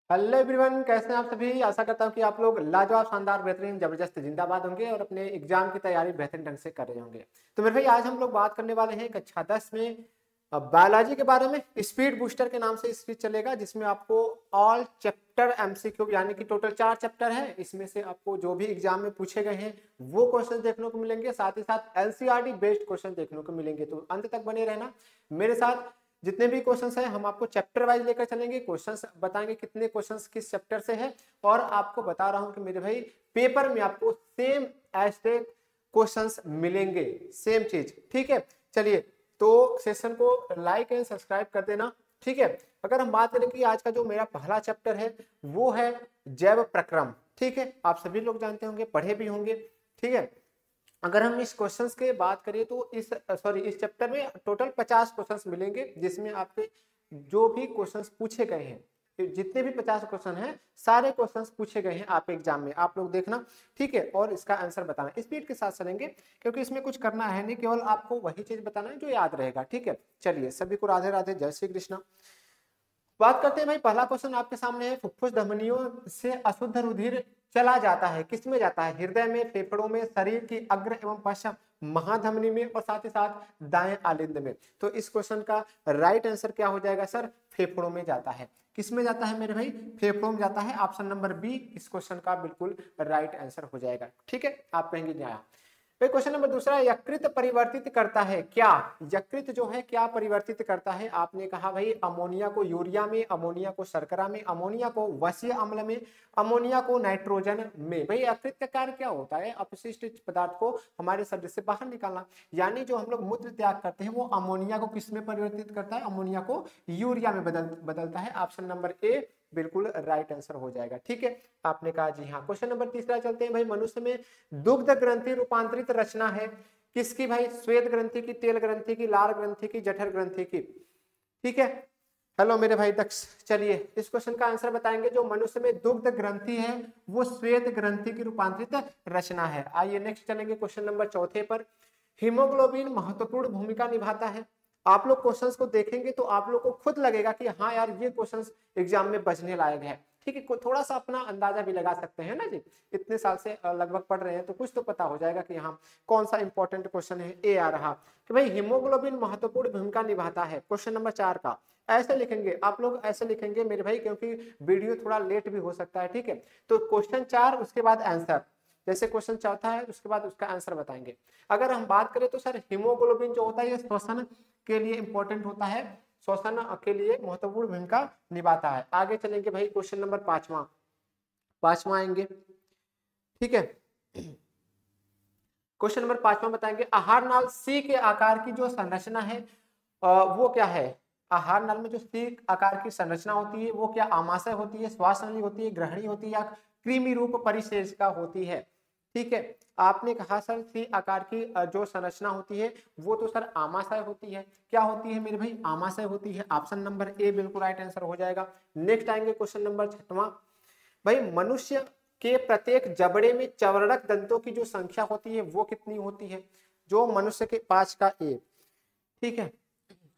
Hello everyone, कैसे हैं आप सभी। आशा करता हूं कि आप लोग लाजवाब, शानदार, बेहतरीन, जबरदस्त, जिंदाबाद होंगे और अपने एग्जाम की तैयारी बेहतरीन ढंग से कर रहे होंगे। तो मेरे भाई आज हम लोग बात करने वाले हैं कक्षा 10 में बायोलॉजी के बारे में। स्पीड बूस्टर के नाम से सीरीज चलेगा, जिसमें आपको ऑल चैप्टर एमसीक्यू यानी कि टोटल 4 चैप्टर है। इसमें से आपको जो भी एग्जाम में पूछे गए हैं वो क्वेश्चन देखने को मिलेंगे, साथ ही साथ एनसीईआरटी बेस्ड क्वेश्चन देखने को मिलेंगे। तो अंत तक बने रहना मेरे साथ। जितने भी क्वेश्चंस हैं हम आपको चैप्टर वाइज लेकर चलेंगे, क्वेश्चंस बताएंगे कितने क्वेश्चंस किस चैप्टर से है, और आपको बता रहा हूं कि मेरे भाई पेपर में आपको सेम ऐसे क्वेश्चंस मिलेंगे, सेम चीज। ठीक है, चलिए तो सेशन को लाइक एंड सब्सक्राइब कर देना। ठीक है, अगर हम बात करें कि आज का जो मेरा पहला चैप्टर है वो है जैव प्रक्रम। ठीक है, आप सभी लोग जानते होंगे, पढ़े भी होंगे। ठीक है, अगर हम इस क्वेश्चंस के बात करें तो इस चैप्टर में टोटल 50 क्वेश्चंस मिलेंगे, जिसमें आपके जो भी क्वेश्चंस पूछे गए हैं, जितने भी 50 क्वेश्चन हैं सारे क्वेश्चंस पूछे गए हैं आप एग्जाम में, आप लोग देखना। ठीक है, और इसका आंसर बताना, स्पीड के साथ चलेंगे क्योंकि इसमें कुछ करना है नहीं, केवल आपको वही चीज बताना है जो याद रहेगा। ठीक है, चलिए सभी को राधे राधे, जय श्री कृष्ण। बात करते हैं भाई, पहला क्वेश्चन आपके सामने है, फुफ्फुस धमनियों से अशुद्ध रुधिर चला जाता है, किसमें जाता है? हृदय में, फेफड़ों में, शरीर की अग्र एवं पश्चिम महाधमनी में, और साथ ही साथ दाएं आलिंद में। तो इस क्वेश्चन का राइट आंसर क्या हो जाएगा सर? फेफड़ों में जाता है। किसमें जाता है मेरे भाई? फेफड़ों में जाता है। ऑप्शन नंबर बी इस क्वेश्चन का बिल्कुल राइट आंसर हो जाएगा। ठीक है, आप कहेंगे न्याय। फिर क्वेश्चन नंबर दूसरा, यकृत परिवर्तित करता है क्या? यकृत जो है क्या परिवर्तित करता है? आपने कहा भाई अमोनिया को यूरिया में, अमोनिया को शर्करा में, अमोनिया को वसीय अम्ल में, अमोनिया को नाइट्रोजन में। भाई यकृत का कार्य क्या होता है? अपशिष्ट पदार्थ को हमारे शरीर से बाहर निकालना, यानी जो हम लोग मूत्र त्याग करते हैं वो अमोनिया को किस में परिवर्तित करता है? अमोनिया को यूरिया में बदलता है। ऑप्शन नंबर ए बिल्कुल राइट आंसर हो जाएगा। ठीक है, आपने कहा जी हाँ। क्वेश्चन नंबर तीसरा चलते हैं भाई, मनुष्य में दुग्ध ग्रंथि रूपांतरित रचना है किसकी भाई? श्वेत ग्रंथि की, तेल ग्रंथि की, लाल ग्रंथि की, जठर ग्रंथि की। ठीक है, हेलो मेरे भाई दक्ष, चलिए इस क्वेश्चन का आंसर बताएंगे। जो मनुष्य में दुग्ध ग्रंथि है वो श्वेत ग्रंथि की रूपांतरित रचना है। आइए नेक्स्ट चलेंगे क्वेश्चन नंबर चौथे पर। हीमोग्लोबिन महत्वपूर्ण भूमिका निभाता है। आप लोग क्वेश्चंस को देखेंगे तो आप लोग को खुद लगेगा कि हाँ यार ये क्वेश्चंस एग्जाम में बचने लायक है। ठीक है, थोड़ा सा अपना अंदाजा भी लगा सकते हैं ना जी, इतने साल से लगभग पढ़ रहे हैं तो कुछ तो पता हो जाएगा कि हाँ कौन सा इंपॉर्टेंट क्वेश्चन है। ए आ रहा कि भाई हीमोग्लोबिन महत्वपूर्ण भूमिका निभाता है, क्वेश्चन नंबर 4 का। ऐसे लिखेंगे आप लोग, ऐसे लिखेंगे मेरे भाई क्योंकि वीडियो थोड़ा लेट भी हो सकता है। ठीक है, तो क्वेश्चन 4 उसके बाद आंसर, जैसे क्वेश्चन चौथा है उसके बाद उसका आंसर बताएंगे। अगर हम बात करें तो सर हीमोग्लोबिन जो होता है ये श्वसन के लिए इंपॉर्टेंट होता है, श्वसन के लिए महत्वपूर्ण भूमिका निभाता है। आगे चलेंगे भाई, क्वेश्चन नंबर पांचवा आएंगे। ठीक है, क्वेश्चन नंबर 5वां बताएंगे, आहार नाल सी के आकार की जो संरचना है वो क्या है? आहार नाल में जो सी आकार की संरचना होती है वो क्या आमाशय होती है, श्वास नली होती है, ग्रहणी होती है, या कृमि रूप परिशेषिका होती है? ठीक है, आपने कहा सर सी आकार की जो संरचना होती है वो तो सर आमाशय होती है। क्या होती है मेरे भाई? आमाशय होती है। ऑप्शन नंबर ए बिल्कुल राइट आंसर हो जाएगा। नेक्स्ट आएंगे क्वेश्चन नंबर 6वां। भाई मनुष्य के प्रत्येक जबड़े में चवरड़क दंतों की जो संख्या होती है वो कितनी होती है? जो मनुष्य के 5 का ए। ठीक है,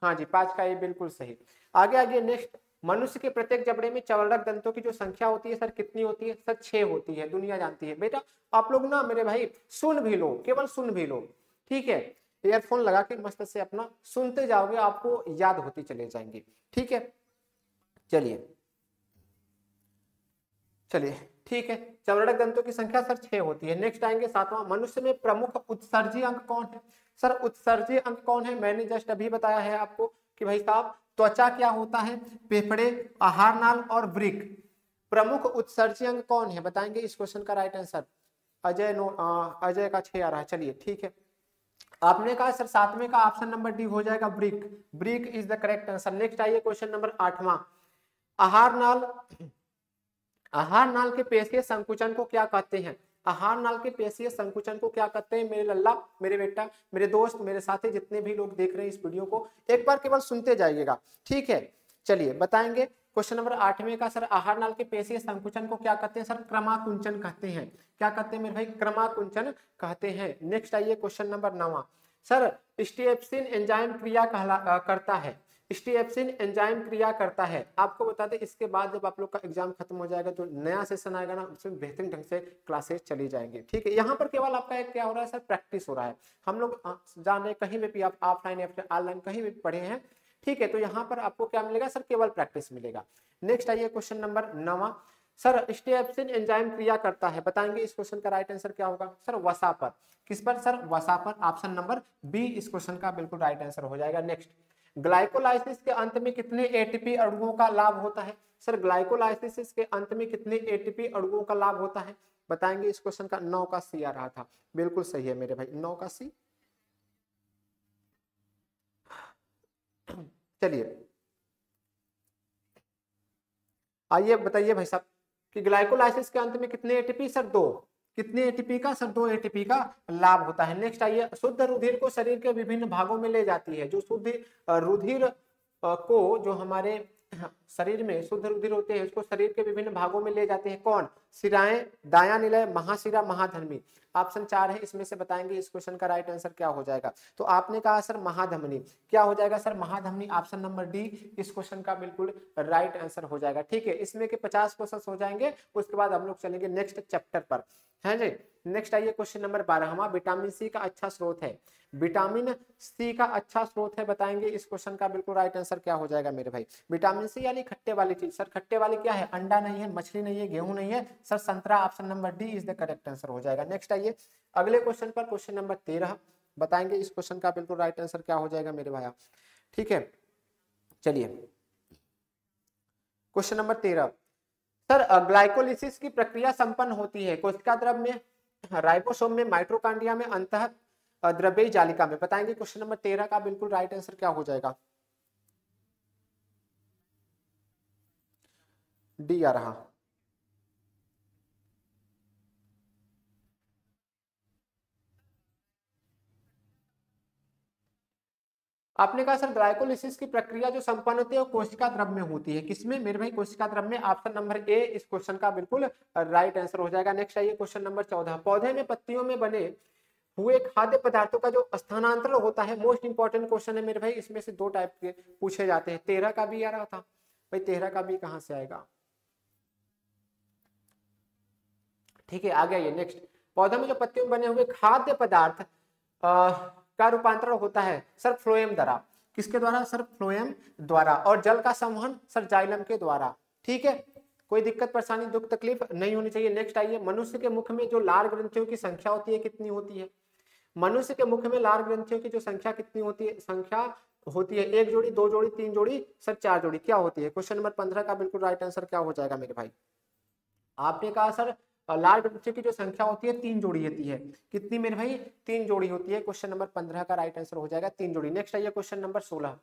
हाँ जी 5 का ए बिल्कुल सही। आगे आगे नेक्स्ट, मनुष्य के प्रत्येक जबड़े में चवरड़क दंतों की जो संख्या होती है सर कितनी होती है? सर 6 होती है, दुनिया जानती है। बेटा आप लोग ना मेरे भाई सुन भी लो, केवल सुन भी लो। ठीक है, ईयरफोन लगा के मस्त से अपना सुनते जाओगे, आपको याद होती चले जाएंगे। ठीक है, चलिए ठीक है, चवरड़क दंतों की संख्या सर 6 होती है। नेक्स्ट आएंगे 7वां, मनुष्य में प्रमुख उत्सर्जी अंग कौन है? सर उत्सर्जी अंग कौन है? मैंने जस्ट अभी बताया है आपको कि भाई साहब त्वचा क्या होता है? फेफड़े, आहार नाल और वृक्क। प्रमुख उत्सर्जी अंग कौन है बताएंगे इस क्वेश्चन का राइट आंसर? अजय का 6 आ रहा है। चलिए ठीक है, आपने कहा सर 7वें का ऑप्शन नंबर डी हो जाएगा, brick. Brick is the correct answer. Next आइए क्वेश्चन नंबर 8वां, आहार नाल, आहार नाल के पेशीय संकुचन को क्या कहते हैं? आहार नाल के पेशीय संकुचन को क्या कहते हैं? मेरे लल्ला, मेरे बेटा, मेरे दोस्त, मेरे साथी, जितने भी लोग देख रहे हैं इस वीडियो को, एक बार केवल सुनते जाइएगा। ठीक है, चलिए बताएंगे क्वेश्चन नंबर 8वें का सर, आहार नाल के पेशीय संकुचन को क्या कहते हैं? सर क्रमाकुंचन कहते हैं। क्या कहते हैं मेरे भाई? क्रमाकुंचन कहते हैं। नेक्स्ट आइए क्वेश्चन नंबर 9वां, सर स्टेप्सिन एंजाइम क्रिया करता है। स्टीएप्सिन एंजाइम क्रिया करता है। आपको बता दें इसके बाद जब आप लोग का एग्जाम खत्म हो जाएगा तो नया सेशन आएगा ना, उसमें बेहतरीन ढंग से क्लासेस चली जाएंगी। ठीक है, यहाँ पर केवल आपका एक क्या हो रहा है सर, प्रैक्टिस हो रहा है। हम लोग जाने कहीं भी आप ऑफलाइन या फिर ऑनलाइन कहीं भी पढ़े हैं, ठीक है, तो यहाँ पर आपको क्या मिलेगा सर, केवल प्रैक्टिस मिलेगा। नेक्स्ट आइए क्वेश्चन नंबर 9। सर स्टीएप्सिन एंजाइम क्रिया करता है, बताएंगे इस क्वेश्चन का राइट आंसर क्या होगा सर, वसा पर। किस पर सर, वसा पर। ऑप्शन नंबर बी इस क्वेश्चन का बिल्कुल राइट आंसर हो जाएगा। नेक्स्ट, ग्लाइकोलाइसिस के अंत में कितने एटीपी अणुओं का लाभ होता है सर, ग्लाइकोलाइसिस के अंत में कितने एटीपी अणुओं का लाभ होता है, बताएंगे इस क्वेश्चन का। 9 का सी आ रहा था, बिल्कुल सही है मेरे भाई, 9 का सी। चलिए आइए बताइए भाई साहब कि ग्लाइकोलाइसिस के अंत में कितने एटीपी सर, 2। कितने एटीपी का सर, 2 एटीपी का लाभ होता है। नेक्स्ट आइए, शुद्ध रुधिर को शरीर के विभिन्न भागों में ले जाती है। जो शुद्ध रुधिर को जो हमारे शरीर में शुद्ध रुधिर होते हैं उसको शरीर के विभिन्न भागों में ले जाते हैं कौन, शिराएं, दायां निलय, महाशिरा, महाधमनी। ऑप्शन 4 है, इसमें से बताएंगे इस क्वेश्चन का राइट आंसर क्या हो जाएगा। तो आपने कहा सर महाधमनी, क्या हो जाएगा सर, महाधमनी। ऑप्शन नंबर डी इस क्वेश्चन का बिल्कुल राइट आंसर हो जाएगा। ठीक है, इसमें के 50 क्वेश्चन हो जाएंगे, उसके बाद हम लोग चलेंगे नेक्स्ट चैप्टर पर, है जी। नेक्स्ट आइए क्वेश्चन नंबर 12। विटामिन सी का अच्छा स्रोत है, विटामिन सी का अच्छा स्रोत है, बताएंगे इस क्वेश्चन का बिल्कुल राइट आंसर क्या हो जाएगा मेरे भाई। विटामिन सी यानी खट्टे वाली चीज सर, खट्टे वाली क्या है, अंडा नहीं है, मछली नहीं है, गेहूं नहीं है सर, संतरा। Option number D is the correct answer हो जाएगा। नेक्स्ट आइए अगले क्वेश्चन पर, क्वेश्चन नंबर 13, बताएंगे इस क्वेश्चन का बिल्कुल राइट आंसर क्या हो जाएगा मेरे भाई। ठीक है, चलिए क्वेश्चन नंबर 13। सर ग्लाइकोलिसिस की प्रक्रिया संपन्न होती है कोशिका द्रव में, राइबोसोम में, माइटोकॉन्ड्रिया में, अंतः द्रव्यी जालिका में, बताएंगे क्वेश्चन नंबर 13 का बिल्कुल राइट आंसर क्या हो जाएगा। डी आ रहा, आपने कहा सर ग्लाइकोलिसिस की प्रक्रिया जो संपन्न होती है वो कोशिका द्रव में होती है, किसमें मेरे भाई, कोशिका द्रव में। ऑप्शन नंबर ए इस क्वेश्चन का बिल्कुल राइट आंसर हो जाएगा। नेक्स्ट आइए क्वेश्चन नंबर 14। पौधे में पत्तियों में बने हुए खाद्य पदार्थों का जो स्थानांतरण होता है, मोस्ट इंपॉर्टेंट क्वेश्चन है मेरे भाई, इसमें से 2 टाइप के पूछे जाते हैं। 13 का भी आ रहा था भाई, 13 का भी कहां से आएगा। ठीक है, आगे आइए नेक्स्ट। पौधों में जो पत्तियों में बने हुए खाद्य पदार्थ का रूपांतरण होता है सर फ्लोएम द्वारा, किसके द्वारा सर, फ्लोएम द्वारा। और जल का संवहन सर जाइलम के द्वारा। ठीक है, कोई दिक्कत परेशानी दुख तकलीफ नहीं होनी चाहिए। नेक्स्ट आइए, मनुष्य के मुख में जो लार ग्रंथियों की संख्या होती है कितनी होती है, मनुष्य के मुख में लार ग्रंथियों की जो संख्या कितनी होती है, संख्या होती है 1 जोड़ी, 2 जोड़ी, 3 जोड़ी सर 4 जोड़ी, क्या होती है। क्वेश्चन नंबर 15 का बिल्कुल राइट आंसर क्या हो जाएगा मेरे भाई। आपने कहा सर लाल ग्रंथियों की जो संख्या होती है 3 जोड़ी होती है, कितनी मेरे भाई, 3 जोड़ी होती है। क्वेश्चन नंबर 15 का राइट आंसर हो जाएगा 3 जोड़ी। नेक्स्ट आइए क्वेश्चन नंबर 16।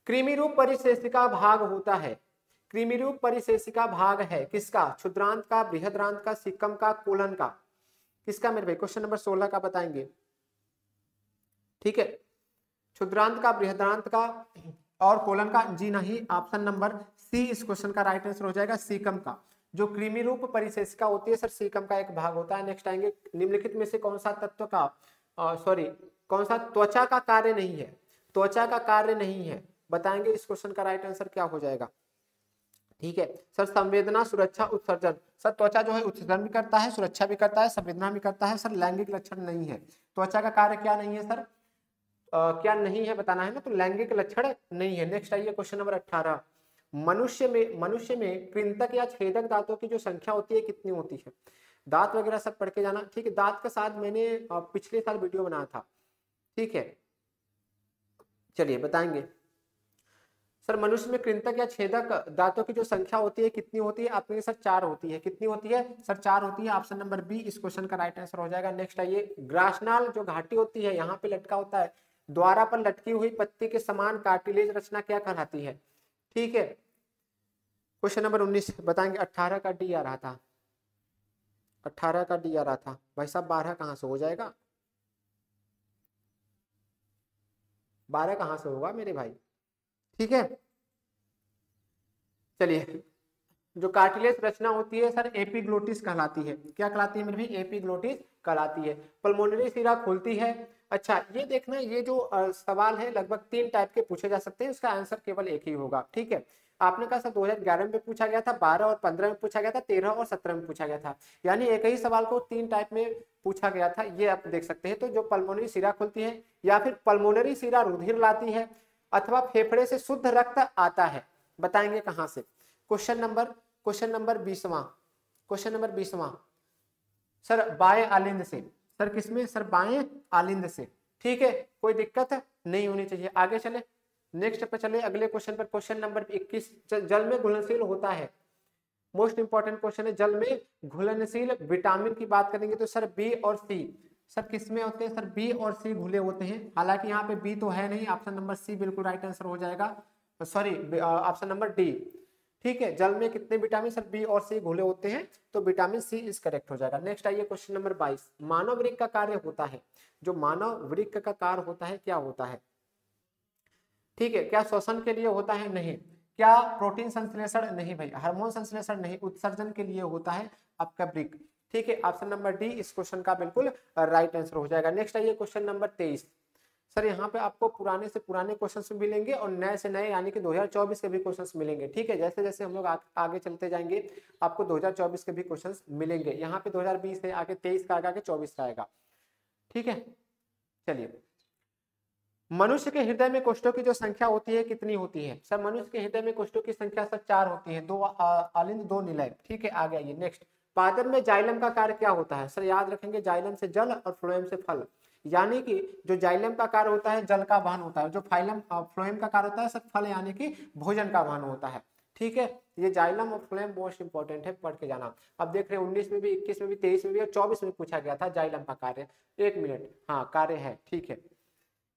कृमि रूप परिशेषिका भाग होता है, कृमि रूप परिशेषिका भाग है किसका, क्षुद्रांत का, बृहदांत का, सिक्कम का, कोलन का, किसका मेरे भाई। क्वेश्चन नंबर 16 का बताएंगे। ठीक है, क्षुद्रांत का, बृहदांत का और कोलन का, जी नहीं। ऑप्शन नंबर सी इस क्वेश्चन का राइट आंसर हो जाएगा, सीकम का। जो कृमि रूप परिशेषिका होती है सर सीकम का एक भाग होता है। नेक्स्ट आएंगे, निम्नलिखित में से कौन सा तत्व का कौन सा त्वचा का कार्य नहीं है, त्वचा का कार्य नहीं है, बताएंगे इस क्वेश्चन का राइट आंसर क्या हो जाएगा। ठीक है सर, संवेदना, सुरक्षा, उत्सर्जन। सर त्वचा जो है उत्सर्जन भी करता है, सुरक्षा भी करता है, संवेदना भी करता है सर, लैंगिक लक्षण नहीं है। त्वचा का कार्य क्या नहीं है सर, क्या नहीं है बताना है ना, तो लैंगिक लक्षण नहीं है। नेक्स्ट आइए क्वेश्चन नंबर 18। मनुष्य में कृंतक या छेदक दांतों की जो संख्या होती है कितनी होती है, दांत वगैरह सब पढ़ के जाना। ठीक है, दांत के साथ मैंने पिछले साल वीडियो बनाया था। ठीक है, चलिए बताएंगे सर मनुष्य में कृंतक या छेदक दांतों की जो संख्या होती है कितनी होती है, आपके सर 4 होती है, कितनी होती है सर 4 होती है। ऑप्शन नंबर बी इस क्वेश्चन का राइट आंसर हो जाएगा। नेक्स्ट आइए, ग्रासनाल जो घाटी होती है यहाँ पे लटका होता है, द्वारा पर लटकी हुई पत्ती के समान कार्टिलेज रचना क्या कहलाती है। ठीक है, क्वेश्चन नंबर 19 बताएंगे। 18 का डी आ रहा था, 18 का डी आ रहा था भाई साहब, 12 कहां से हो जाएगा, 12 कहां से होगा मेरे भाई। ठीक है, चलिए, जो कार्टिलेज रचना होती है सर एपिग्लोटिस कहलाती है, क्या कहलाती है मेरे भाई, एपिग्लोटिस कहलाती है। पल्मोनरी शिरा खुलती है अच्छा ये देखना, ये जो सवाल है लगभग 3 टाइप के पूछे जा सकते हैं, उसका आंसर केवल एक ही होगा। ठीक है, आपने कहा सर 2011 में पूछा गया था, 12 और 15 में पूछा गया था, 13 और 17 में पूछा गया था, यानी एक ही सवाल को 3 टाइप में पूछा गया था, ये आप देख सकते हैं। तो जो पल्मोनरी शिरा खुलती है, या फिर पल्मोनरी शिरा रुधिर लाती है, अथवा फेफड़े से शुद्ध रक्त आता है, बताएंगे कहां से। क्वेश्चन नंबर 20वां, क्वेश्चन नंबर 20वां, सर बाएं आलिंद से। सर किसमें, सर बाएं आलिंद से। ठीक है, कोई दिक्कत नहीं होनी चाहिए। आगे चले, नेक्स्ट पे चले, अगले क्वेश्चन पर। क्वेश्चन नंबर 21, जल में घुलनशील होता है, मोस्ट इंपॉर्टेंट क्वेश्चन है। जल में घुलनशील विटामिन की बात करेंगे तो सर बी और सी। सर किसमें होते हैं, सर बी और सी घुले होते हैं। हालांकि यहाँ पे बी तो है नहीं, ऑप्शन नंबर सी बिल्कुल राइट आंसर हो जाएगा, सॉरी ऑप्शन नंबर डी। ठीक है, जल में कितने विटामिन, सर बी और सी घुले होते हैं, तो विटामिन सी इज करेक्ट हो जाएगा। नेक्स्ट आइए क्वेश्चन नंबर 22, मानव वृक्क का कार्य होता है, जो मानव वृक्क का कार्य होता है क्या होता है। ठीक है, क्या श्वसन के लिए होता है, नहीं। क्या प्रोटीन संश्लेषण, नहीं भाई। हार्मोन संश्लेषण, नहीं। उत्सर्जन के लिए होता है आपका वृक्क। ठीक है, ऑप्शन नंबर डी इस क्वेश्चन का बिल्कुल राइट आंसर हो जाएगा। नेक्स्ट आइए क्वेश्चन नंबर 23, सर यहाँ पे आपको पुराने से पुराने क्वेश्चंस मिलेंगे और नए से नए यानी कि 2024 के भी क्वेश्चंस मिलेंगे। ठीक है, जैसे जैसे हम लोग आगे चलते जाएंगे आपको 2024 के भी क्वेश्चंस मिलेंगे। यहाँ पे 2020 है, आगे 23 का आगे 24 का आएगा। ठीक है, चलिए, मनुष्य के हृदय में कोष्ठों की जो संख्या होती है कितनी होती है। सर मनुष्य के हृदय में कोष्ठों की संख्या सर 4 होती है, 2 आलिंद 2 निलय। ठीक है, आगे आइए नेक्स्ट, पादप में जाइलम का कार्य क्या होता है। सर याद रखेंगे, जाइलम से जल और फ्लोएम से फल, यानी कि जो जाइलम का कार्य होता है जल का वहन होता है, जो फ्लोएम का कार्य होता है सर फल यानी कि भोजन का वहन होता है। ठीक है, ये जाइलम और फ्लोएम मोस्ट इंपॉर्टेंट है, पढ़ के जाना। अब देख रहे हैं 19 में भी, 21 में भी, 23 में भी और 24 में पूछा गया था जाइलम का कार्य। 1 मिनट, हाँ कार्य है। ठीक है,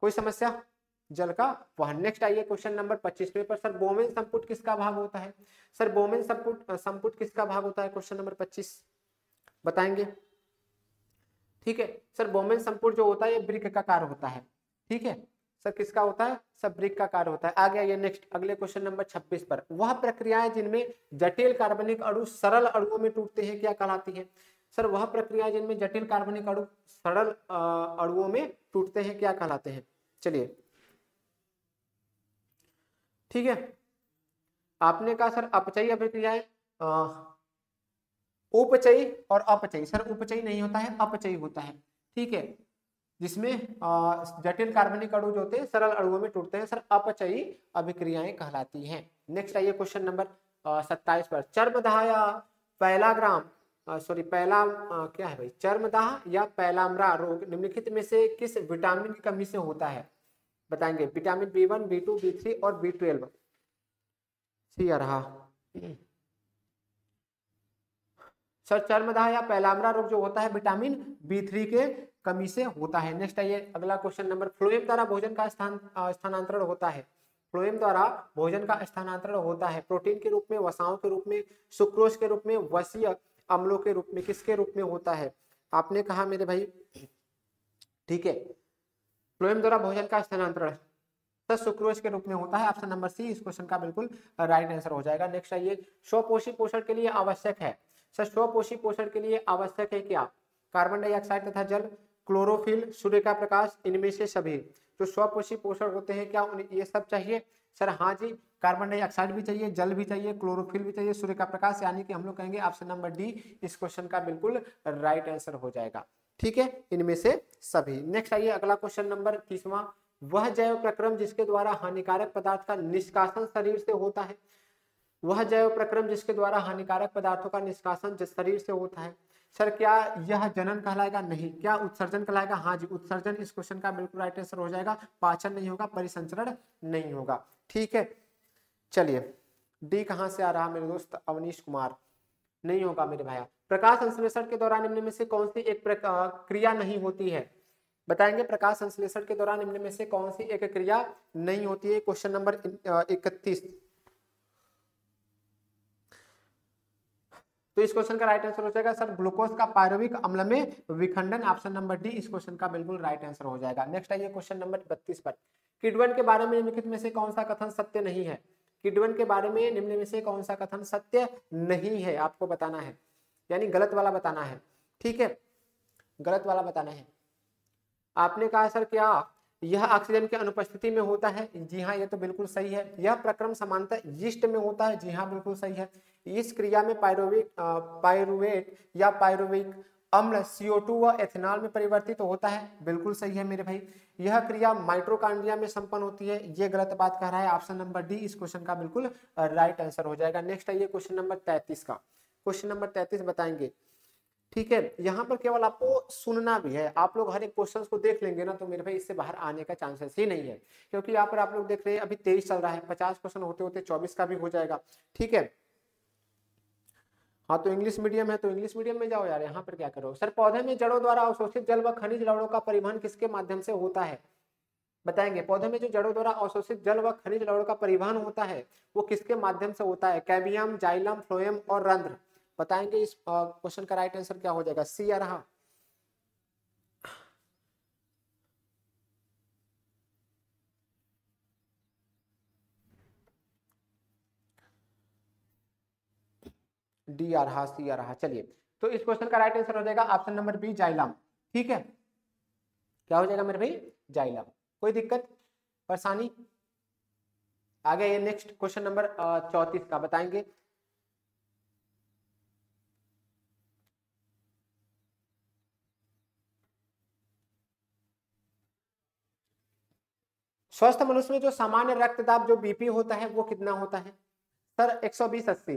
कोई समस्या, जल का वहन। नेक्स्ट आइए क्वेश्चन नंबर 25 में पर, सर बोमेन संपुट किसका भाग होता है। सर बोमेन संपुट किसका भाग होता है, क्वेश्चन नंबर 25 बताएंगे। ठीक है, सर बोमेन संपुट जो होता है ये वृक्क का कार्य होता है। ठीक है, सर किसका होता है, सब वृक्क का कार्य होता है। आगे आइए नेक्स्ट, अगले क्वेश्चन नंबर 26 पर, वह प्रक्रियाएं जिनमें जटिल कार्बनिक अणु सरल अणुओं में टूटते हैं क्या कहलाती है। सर वह प्रक्रियाएं जिनमें जटिल कार्बनिक अणु सरल अणुओं में टूटते हैं क्या कहलाते हैं। चलिए, ठीक है, आपने कहा सर अपचयी अभिक्रियाएं, उपचयी और अपचयी। सर उपचयी नहीं होता है, अपचयी होता है। ठीक है, जिसमें जटिल कार्बनिक अणु जो होते हैं सरल अणुओं में टूटते हैं, सर अपचयी अभिक्रियाएं कहलाती हैं। नेक्स्ट आइए क्वेश्चन नंबर 27 पर, चर्मदाह या पैलाग्राम क्या है भाई, चर्मदाह या पैलाम्रा रोग निम्नलिखित में से किस विटामिन की कमी से होता है, बताएंगे। विटामिन B1, B2, B3 और B12। सी आ रहा सर, चर्मदाह या पैलाम्रा रोग जो होता है विटामिन B3 के कमी से होता है। नेक्स्ट आइए अगला क्वेश्चन नंबर, फ्लोएम द्वारा भोजन का स्थानांतरण होता है। फ्लोएम द्वारा भोजन का स्थानांतरण होता है प्रोटीन के रूप में, वसाओं के रूप में, सुक्रोज के रूप में, वसीय अम्लों के रूप में, किसके रूप में होता है, आपने कहा मेरे भाई। ठीक है, फ्लोएम द्वारा भोजन का स्थानांतरण सर सुक्रोज के रूप में होता है। ऑप्शन नंबर सी इस क्वेश्चन का बिल्कुल राइट आंसर हो जाएगा। नेक्स्ट आइए, स्वपोषी पोषण के लिए आवश्यक है। सर स्वपोषी पोषण के लिए आवश्यक है क्या, कार्बन डाइऑक्साइड तथा जल, क्लोरोफिल, सूर्य का प्रकाश, इनमें से सभी। जो स्वपोषी पोषण होते हैं क्या ये सब चाहिए। सर हाँ जी, कार्बन डाइऑक्साइड भी चाहिए, जल भी चाहिए, क्लोरोफिल भी चाहिए, सूर्य का प्रकाश, यानी कि हम लोग कहेंगे ऑप्शन नंबर डी इस क्वेश्चन का बिल्कुल राइट आंसर हो जाएगा। ठीक है, इनमें से सभी। नेक्स्ट आइए अगला क्वेश्चन नंबर 30वां, वह जैव प्रक्रम जिसके द्वारा हानिकारक पदार्थ का निष्कासन शरीर से होता है। वह जैव प्रक्रम जिसके द्वारा हानिकारक पदार्थों का निष्कासन शरीर से होता है। सर क्या यह जनन कहलाएगा, नहीं। क्या उत्सर्जन कहलाएगा, हाँ जी उत्सर्जन इस क्वेश्चन का बिल्कुल राइट आंसर हो जाएगा। पाचन नहीं होगा, परिसंचरण नहीं होगा। ठीक है, चलिए डी कहां से आ रहा मेरे दोस्त अवनीश कुमार, नहीं होगा मेरे भाई। प्रकाश संश्लेषण के दौरान निम्न में से कौन सी एक क्रिया नहीं होती है, बताएंगे। प्रकाश संश्लेषण के दौरान निम्न में से कौन सी एक क्रिया नहीं होती है, क्वेश्चन नंबर 31। तो इस क्वेश्चन का राइट आंसर हो जाएगा सर ग्लूकोज का पायरुविक अम्ल में विखंडन। ऑप्शन नंबर डी इस क्वेश्चन का बिल्कुल राइट आंसर हो जाएगा। नेक्स्ट आइए क्वेश्चन नंबर 32 पर, किण्वन के बारे में निम्नलिखित में से कौन सा कथन सत्य नहीं है। किण्वन के बारे में निम्न में से कौन सा कथन सत्य नहीं है, आपको बताना है, यानी गलत वाला बताना है। ठीक है, गलत वाला बताना है। आपने कहा सर क्या यह ऑक्सीजन की अनुपस्थिति में होता है? जी हाँ, ये तो बिल्कुल सही है। यह प्रक्रम सामान्यतः यीस्ट में होता है? जी हाँ, बिल्कुल सही है। इस क्रिया में पायरुवेट या पायरुविक अम्ल CO2 व एथेनॉल में परिवर्तित होता है? बिल्कुल सही है मेरे भाई। यह क्रिया माइटोकॉन्ड्रिया में संपन्न होती है? ये गलत बात कह रहा है। ऑप्शन नंबर डी इस क्वेश्चन का बिल्कुल राइट आंसर हो जाएगा। नेक्स्ट आइए क्वेश्चन नंबर 33 का। क्वेश्चन नंबर 33 बताएंगे। ठीक है, यहाँ पर केवल आपको सुनना भी है। आप लोग हर एक क्वेश्चन को देख लेंगे ना तो मेरे भाई इससे बाहर आने का चांसेस ही नहीं है, क्योंकि यहाँ पर आप लोग देख रहे हैं अभी 23 चल रहा है, 50 क्वेश्चन होते होते 24 का भी हो जाएगा। ठीक है, हाँ तो इंग्लिश मीडियम है तो इंग्लिश मीडियम में जाओ यार, यहाँ पर क्या करो। सर पौधे में जड़ों द्वारा अवशोषित जल व खनिज लवणों का परिवहन किसके माध्यम से होता है? बताएंगे। पौधे में जो जड़ों द्वारा अवशोषित जल व खनिज लवणों का परिवहन होता है वो किसके माध्यम से होता है? कैबियम, जाइलम, फ्लोएम और रंध्र। बताएंगे इस क्वेश्चन का राइट आंसर क्या हो जाएगा? सी आ रहा। डी आ रहा, सी आ रहा। चलिए, तो इस क्वेश्चन का राइट आंसर हो जाएगा ऑप्शन नंबर बी, जाइलम। ठीक है, क्या हो जाएगा मेरे भाई? जाइलम। कोई दिक्कत परेशानी? आगे ये नेक्स्ट क्वेश्चन नंबर 34 का बताएंगे। स्वस्थ मनुष्य में जो सामान्य रक्तदाब जो बीपी होता है वो कितना होता है? सर 120/80।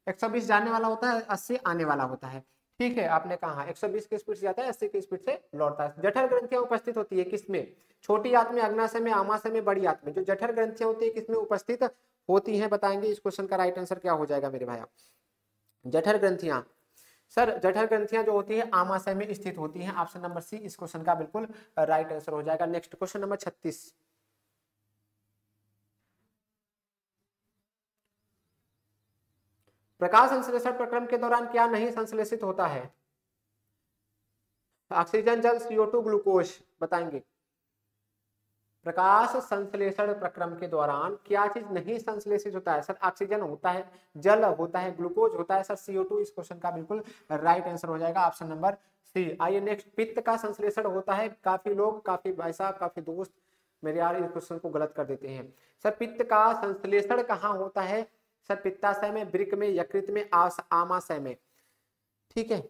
120 जाने वाला होता है, 80 आने वाला होता है। ठीक है, आपने कहा 120 की स्पीड से जाता है, 80 की स्पीड से लौटता है। जठर ग्रंथियां उपस्थित होती है किसमें? छोटी आंत में, अग्नाशय में, आमाशय में, बड़ी आंत में। जो जठर ग्रंथियां होती है किसमें उपस्थित होती हैं? बताएंगे इस क्वेश्चन का राइट आंसर क्या हो जाएगा मेरे भाई? जठर ग्रंथियां, सर जठर ग्रंथियां जो होती है आमाशय में स्थित होती हैं। ऑप्शन नंबर सी इस क्वेश्चन का बिल्कुल राइट आंसर हो जाएगा। Next question number 36। प्रकाश संश्लेषण प्रक्रम के दौरान क्या नहीं संश्लेषित होता है? ऑक्सीजन, जल, CO2, ग्लूकोज। बताएंगे। प्रकाश संश्लेषण प्रक्रम के दौरान क्या चीज नहीं संश्लेषित होता है? सर ऑक्सीजन होता है, जल होता है, ग्लूकोज होता है। सर CO2 इस क्वेश्चन का बिल्कुल राइट आंसर हो जाएगा, ऑप्शन नंबर सी। आइए नेक्स्ट, पित्त का संश्लेषण होता है। काफी लोग, काफी भाई साहब, काफी दोस्त मेरे यार इस क्वेश्चन को गलत कर देते हैं। सर पित्त का संश्लेषण कहाँ होता है? सर पित्ताशय में, वृक्क में, यकृत में, आमाशय में। ठीक है,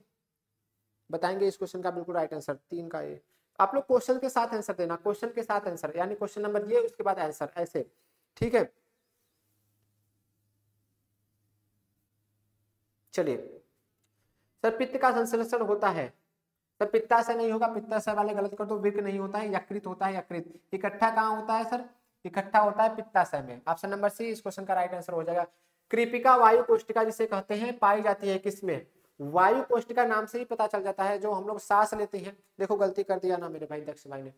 बताएंगे इस क्वेश्चन का बिल्कुल राइट आंसर। 3 का ये आप लोग क्वेश्चन के साथ आंसर देना, क्वेश्चन के साथ आंसर, यानी क्वेश्चन नंबर ये उसके बाद आंसर, ऐसे। ठीक है, चलिए। सर पित्त का संश्लेषण होता है, सर पित्ताशय नहीं होगा, पित्ताशय वाले गलत कर दो। वृक्क नहीं होता है, यकृत होता है। यकृत इकट्ठा कहाँ होता है? सर इकट्ठा होता है पित्ताशय में। ऑप्शन नंबर सी इस क्वेश्चन का राइट आंसर हो जाएगा। कृपिका वायु कोशिका जिसे कहते हैं पाई जाती है किसमें? वायु कोशिका नाम से ही पता चल जाता है, जो हम लोग सांस लेते हैं। देखो गलती कर दिया ना मेरे भाई दक्ष भाई ने।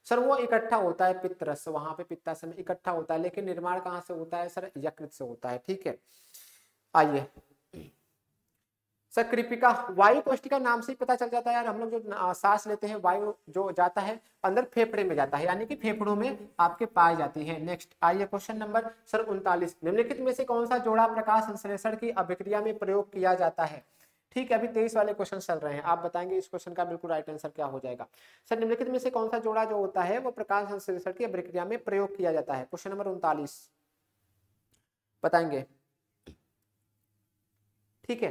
सर वो इकट्ठा होता है पित्तरस, वहां पे पित्ताशय में इकट्ठा होता है, लेकिन निर्माण कहाँ से होता है? सर यकृत से होता है। ठीक है, आइए। सर कृपिका वायु कोशिका नाम से ही पता चल जाता है यार। हम लोग जो सांस लेते हैं, वायु जो जाता है अंदर फेफड़े में जाता है, यानी कि फेफड़ों में आपके पाई जाती है। नेक्स्ट आइए क्वेश्चन नंबर सर 39। निम्नलिखित में से कौन सा जोड़ा प्रकाश संश्लेषण की अभिक्रिया में प्रयोग किया जाता है? ठीक है, अभी 23 वाले क्वेश्चन चल रहे हैं। आप बताएंगे इस क्वेश्चन का बिल्कुल राइट आंसर क्या हो जाएगा? सर निम्नलिखित में से कौन सा जोड़ा जो होता है वो प्रकाश संश्लेषण की अभिक्रिया में प्रयोग किया जाता है? क्वेश्चन नंबर 39 बताएंगे। ठीक है,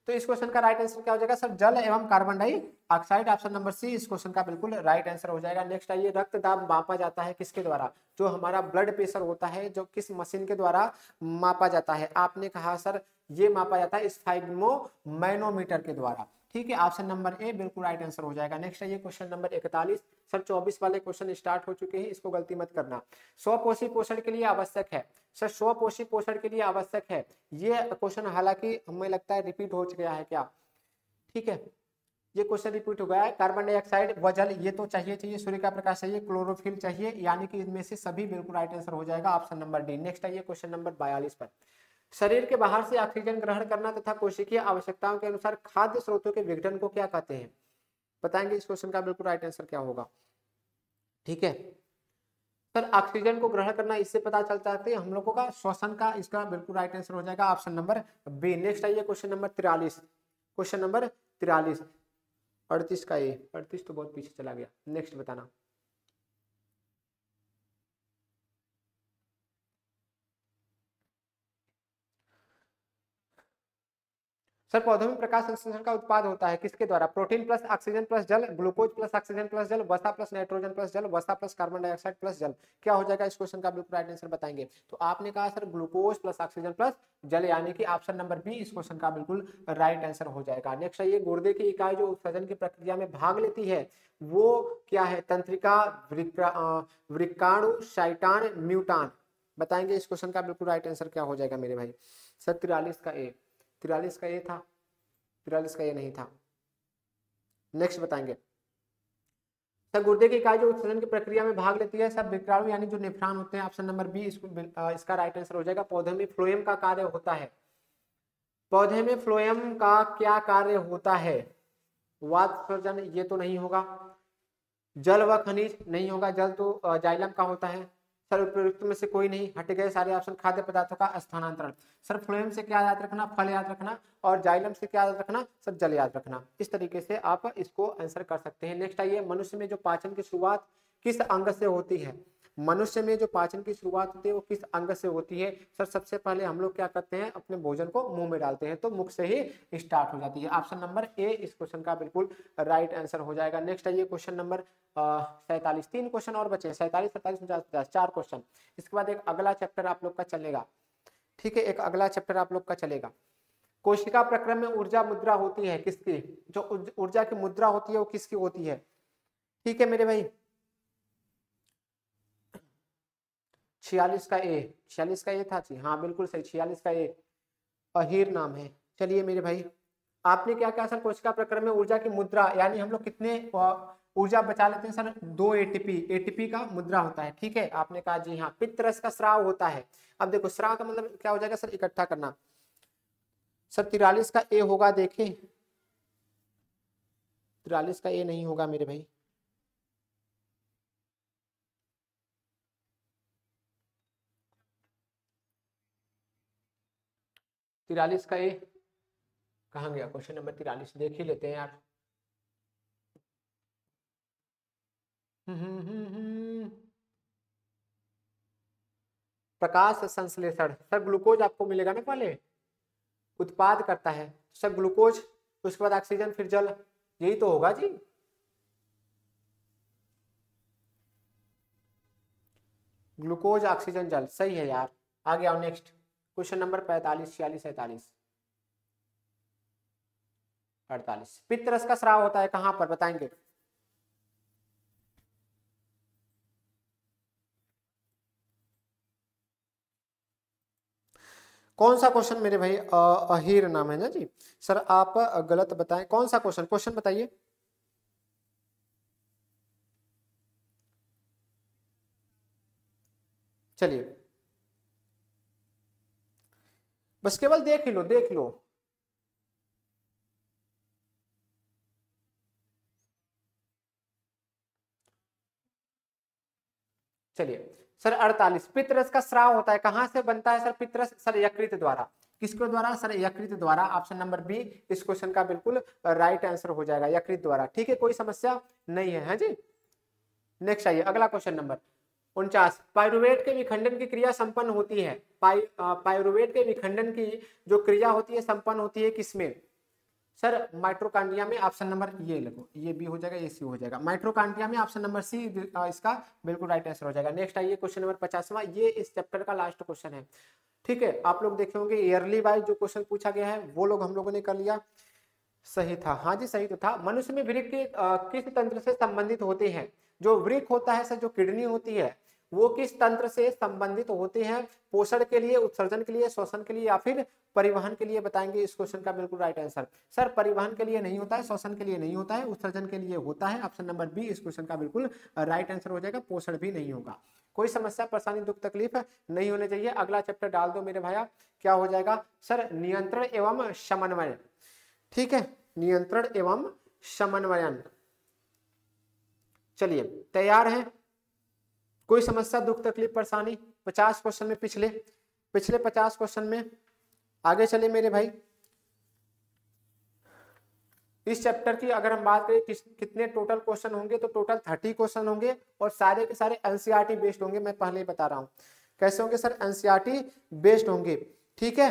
तो इस क्वेश्चन का राइट आंसर क्या हो जाएगा? सर जल एवं carbon dioxide. Option number C इस क्वेश्चन का बिल्कुल राइट आंसर हो जाएगा। नेक्स्ट आइए, रक्तदाब मापा जाता है किसके द्वारा? जो हमारा ब्लड प्रेशर होता है, जो किस मशीन के द्वारा मापा जाता है? आपने कहा सर ये मापा जाता है स्फाइग्मोमैनोमीटर के द्वारा। ठीक है, ऑप्शन नंबर ए बिल्कुल राइट आंसर हो जाएगा। नेक्स्ट आइए क्वेश्चन नंबर 41। सर 24 वाले क्वेश्चन स्टार्ट हो चुके हैं, इसको गलती मत करना। स्वपोषी पोषण के लिए आवश्यक है। सर स्वपोषी पोषण के लिए आवश्यक है, ये क्वेश्चन हालांकि हमें लगता है रिपीट हो गया है क्या? ठीक है, ये क्वेश्चन रिपीट हो गया है। कार्बन डाइऑक्साइड व जल ये तो चाहिए चाहिए, सूर्य का प्रकाश चाहिए, क्लोरोफिल चाहिए, यानी कि इनमें से सभी बिल्कुल राइट आंसर हो जाएगा, ऑप्शन नंबर डी। नेक्स्ट आइए क्वेश्चन नंबर 42 पर। शरीर के बाहर से ऑक्सीजन ग्रहण करना तथा कोशिकीय आवश्यकताओं के अनुसार खाद्य स्रोतों के विघटन को क्या कहते हैं? बताएंगे इस क्वेश्चन का बिल्कुल राइट आंसर क्या होगा? ठीक है, सर ऑक्सीजन को ग्रहण करना इससे पता चलता है हम लोगों का श्वसन का, इसका बिल्कुल राइट आंसर हो जाएगा, ऑप्शन नंबर बी। नेक्स्ट आइए क्वेश्चन नंबर 43। Question number 43। 38 का ए, 38 तो बहुत पीछे चला गया। नेक्स्ट बताना। सर पौधों में प्रकाश संश्लेषण का उत्पाद होता है किसके द्वारा? प्रोटीन प्लस ऑक्सीजन प्लस जल, ग्लूकोज प्लस ऑक्सीजन प्लस जल, वसा प्लस नाइट्रोजन प्लस जल, वसा प्लस कार्बन डाइऑक्साइड प्लस जल। क्या हो जाएगा इस क्वेश्चन का बिल्कुल राइट आंसर बताएंगे। तो आपने कहा sir glucose plus oxygen plus जल, यानी कि ऑप्शन नंबर बी इस क्वेश्चन का बिल्कुल राइट आंसर हो जाएगा। नेक्स्ट है ये गुर्दे की इकाई जो उत्सर्जन की प्रक्रिया में भाग लेती है वो क्या है? तंत्रिका, वृक्काणु, शैतान, म्यूटान। बताएंगे इस क्वेश्चन का बिल्कुल राइट आंसर क्या हो जाएगा मेरे भाई। सर 43 का ए, 43 का ए था, 43 का ये नहीं था। नेक्स्ट बताएंगे। सर गुर्दे की इकाई जो उत्सर्जन की प्रक्रिया में भाग लेती है सब विक्राणु यानी जो नेफ्रॉन होते हैं। ऑप्शन नंबर बी इसका राइट आंसर हो जाएगा। पौधे में फ्लोएम का कार्य होता है। पौधे में फ्लोएम का क्या कार्य होता है? वातस्वर्जन, ये तो नहीं होगा। जल व खनिज नहीं होगा, जल तो जाइलम का होता है। सर उपयुक्त में से कोई नहीं, हट गए सारे ऑप्शन। खाद्य पदार्थों का स्थानांतरण। सर फ्लोएम से क्या याद रखना? फल याद रखना। और जाइलम से क्या याद रखना? सर जल याद रखना। इस तरीके से आप इसको आंसर कर सकते हैं। नेक्स्ट आइए, मनुष्य में जो पाचन की शुरुआत किस अंग से होती है? मनुष्य में जो पाचन की शुरुआत होती है वो किस अंग से होती है? सर सबसे पहले हम लोग क्या करते हैं? अपने भोजन को मुंह में डालते हैं, तो मुख से ही स्टार्ट हो जाती है। ऑप्शन नंबर ए इस क्वेश्चन का बिल्कुल राइट आंसर हो जाएगा। नेक्स्ट आइए क्वेश्चन नंबर 47। 3 क्वेश्चन और बचे, 47, 47, 50, 50, 4 क्वेश्चन। इसके बाद एक अगला चैप्टर आप लोग का चलेगा। ठीक है, एक अगला चैप्टर आप लोग का चलेगा। कोशिका प्रक्रम में ऊर्जा मुद्रा होती है किसकी? जो ऊर्जा की मुद्रा होती है वो किसकी होती है? ठीक है मेरे भाई, 46 का ए, 46 का ए था जी, हाँ बिल्कुल सही, 46 का ए अहीर नाम है। चलिए मेरे भाई, आपने क्या कहा सर? कोशिका प्रक्रम में ऊर्जा की मुद्रा यानी हम लोग कितने ऊर्जा बचा लेते हैं सर? 2 एटीपी, एटीपी का मुद्रा होता है। ठीक है, आपने कहा जी हाँ। पित्तरस का स्राव होता है। अब देखो स्राव का मतलब क्या हो जाएगा सर? इकट्ठा करना। सर 43 का ए होगा, देखें 43 का ए नहीं होगा मेरे भाई। तिरालीस का ए कहाँ गया? क्वेश्चन नंबर 43 देख ही लेते हैं यार। प्रकाश संश्लेषण। सर ग्लूकोज आपको मिलेगा ना, पहले उत्पाद करता है सर ग्लूकोज, उसके बाद ऑक्सीजन, फिर जल, यही तो होगा जी। ग्लूकोज, ऑक्सीजन, जल, सही है यार। आगे आओ नेक्स्ट क्वेश्चन नंबर 45, 46, 47, 48। पित्तरस का स्राव होता है कहां पर? बताएंगे। कौन सा क्वेश्चन मेरे भाई? अहीर नाम है ना जी। सर आप गलत बताएं, कौन सा क्वेश्चन? क्वेश्चन बताइए। चलिए बस केवल देख ही लो, देख लो। चलिए सर 48, पित्तरस का स्राव होता है कहां से बनता है सर? पित्तरस सर यकृत द्वारा। किसके द्वारा सर? यकृत द्वारा। ऑप्शन नंबर बी इस क्वेश्चन का बिल्कुल राइट आंसर हो जाएगा, यकृत द्वारा। ठीक है, कोई समस्या नहीं है, जी। नेक्स्ट आइए अगला क्वेश्चन नंबर 49। पाइरुवेट के विखंडन की क्रिया संपन्न होती है। पाइरुवेट के विखंडन की जो क्रिया होती है संपन्न होती है किसमें? सर माइट्रोकांड्रिया में। ऑप्शन नंबर ये लगो, ये बी हो जाएगा, ये सी हो जाएगा। माइट्रोकांड्रिया में ऑप्शन नंबर सी इसका बिल्कुल राइट आंसर हो जाएगा। नेक्स्ट आइए क्वेश्चन नंबर 50वां, ये इस चैप्टर का लास्ट क्वेश्चन है। ठीक है, आप लोग देखे होंगे ईयरली वाइज जो क्वेश्चन पूछा गया है वो लोग हम लोगों ने कर लिया। सही था, हाँ जी सही तो था। मनुष्य में वृक्क किस तंत्र से संबंधित होते हैं? जो वृक्क होता है सर, जो किडनी होती है, वो किस तंत्र से संबंधित होते हैं? पोषण के लिए, उत्सर्जन के लिए, श्वसन के लिए, या फिर परिवहन के लिए? बताएंगे इस क्वेश्चन का बिल्कुल राइट आंसर। सर परिवहन के लिए नहीं होता है, श्वसन के लिए नहीं होता है, उत्सर्जन के लिए होता है। ऑप्शन नंबर बी इस क्वेश्चन का बिल्कुल राइट आंसर हो जाएगा। पोषण भी नहीं होगा। कोई समस्या, परेशानी, दुख, तकलीफ नहीं होने चाहिए। अगला चैप्टर डाल दो मेरे भाया, क्या हो जाएगा सर? नियंत्रण एवं समन्वय। ठीक है, नियंत्रण एवं समन्वयन। चलिए तैयार हैं? कोई समस्या, दुख, तकलीफ, परेशानी? 50 क्वेश्चन में पिछले 50 क्वेश्चन में आगे चले मेरे भाई। इस चैप्टर की अगर हम बात करें कितने टोटल क्वेश्चन होंगे, तो टोटल 30 क्वेश्चन होंगे और सारे के सारे एनसीईआरटी बेस्ड होंगे। मैं पहले ही बता रहा हूं कैसे होंगे सर, एनसीईआरटी बेस्ड होंगे। ठीक है,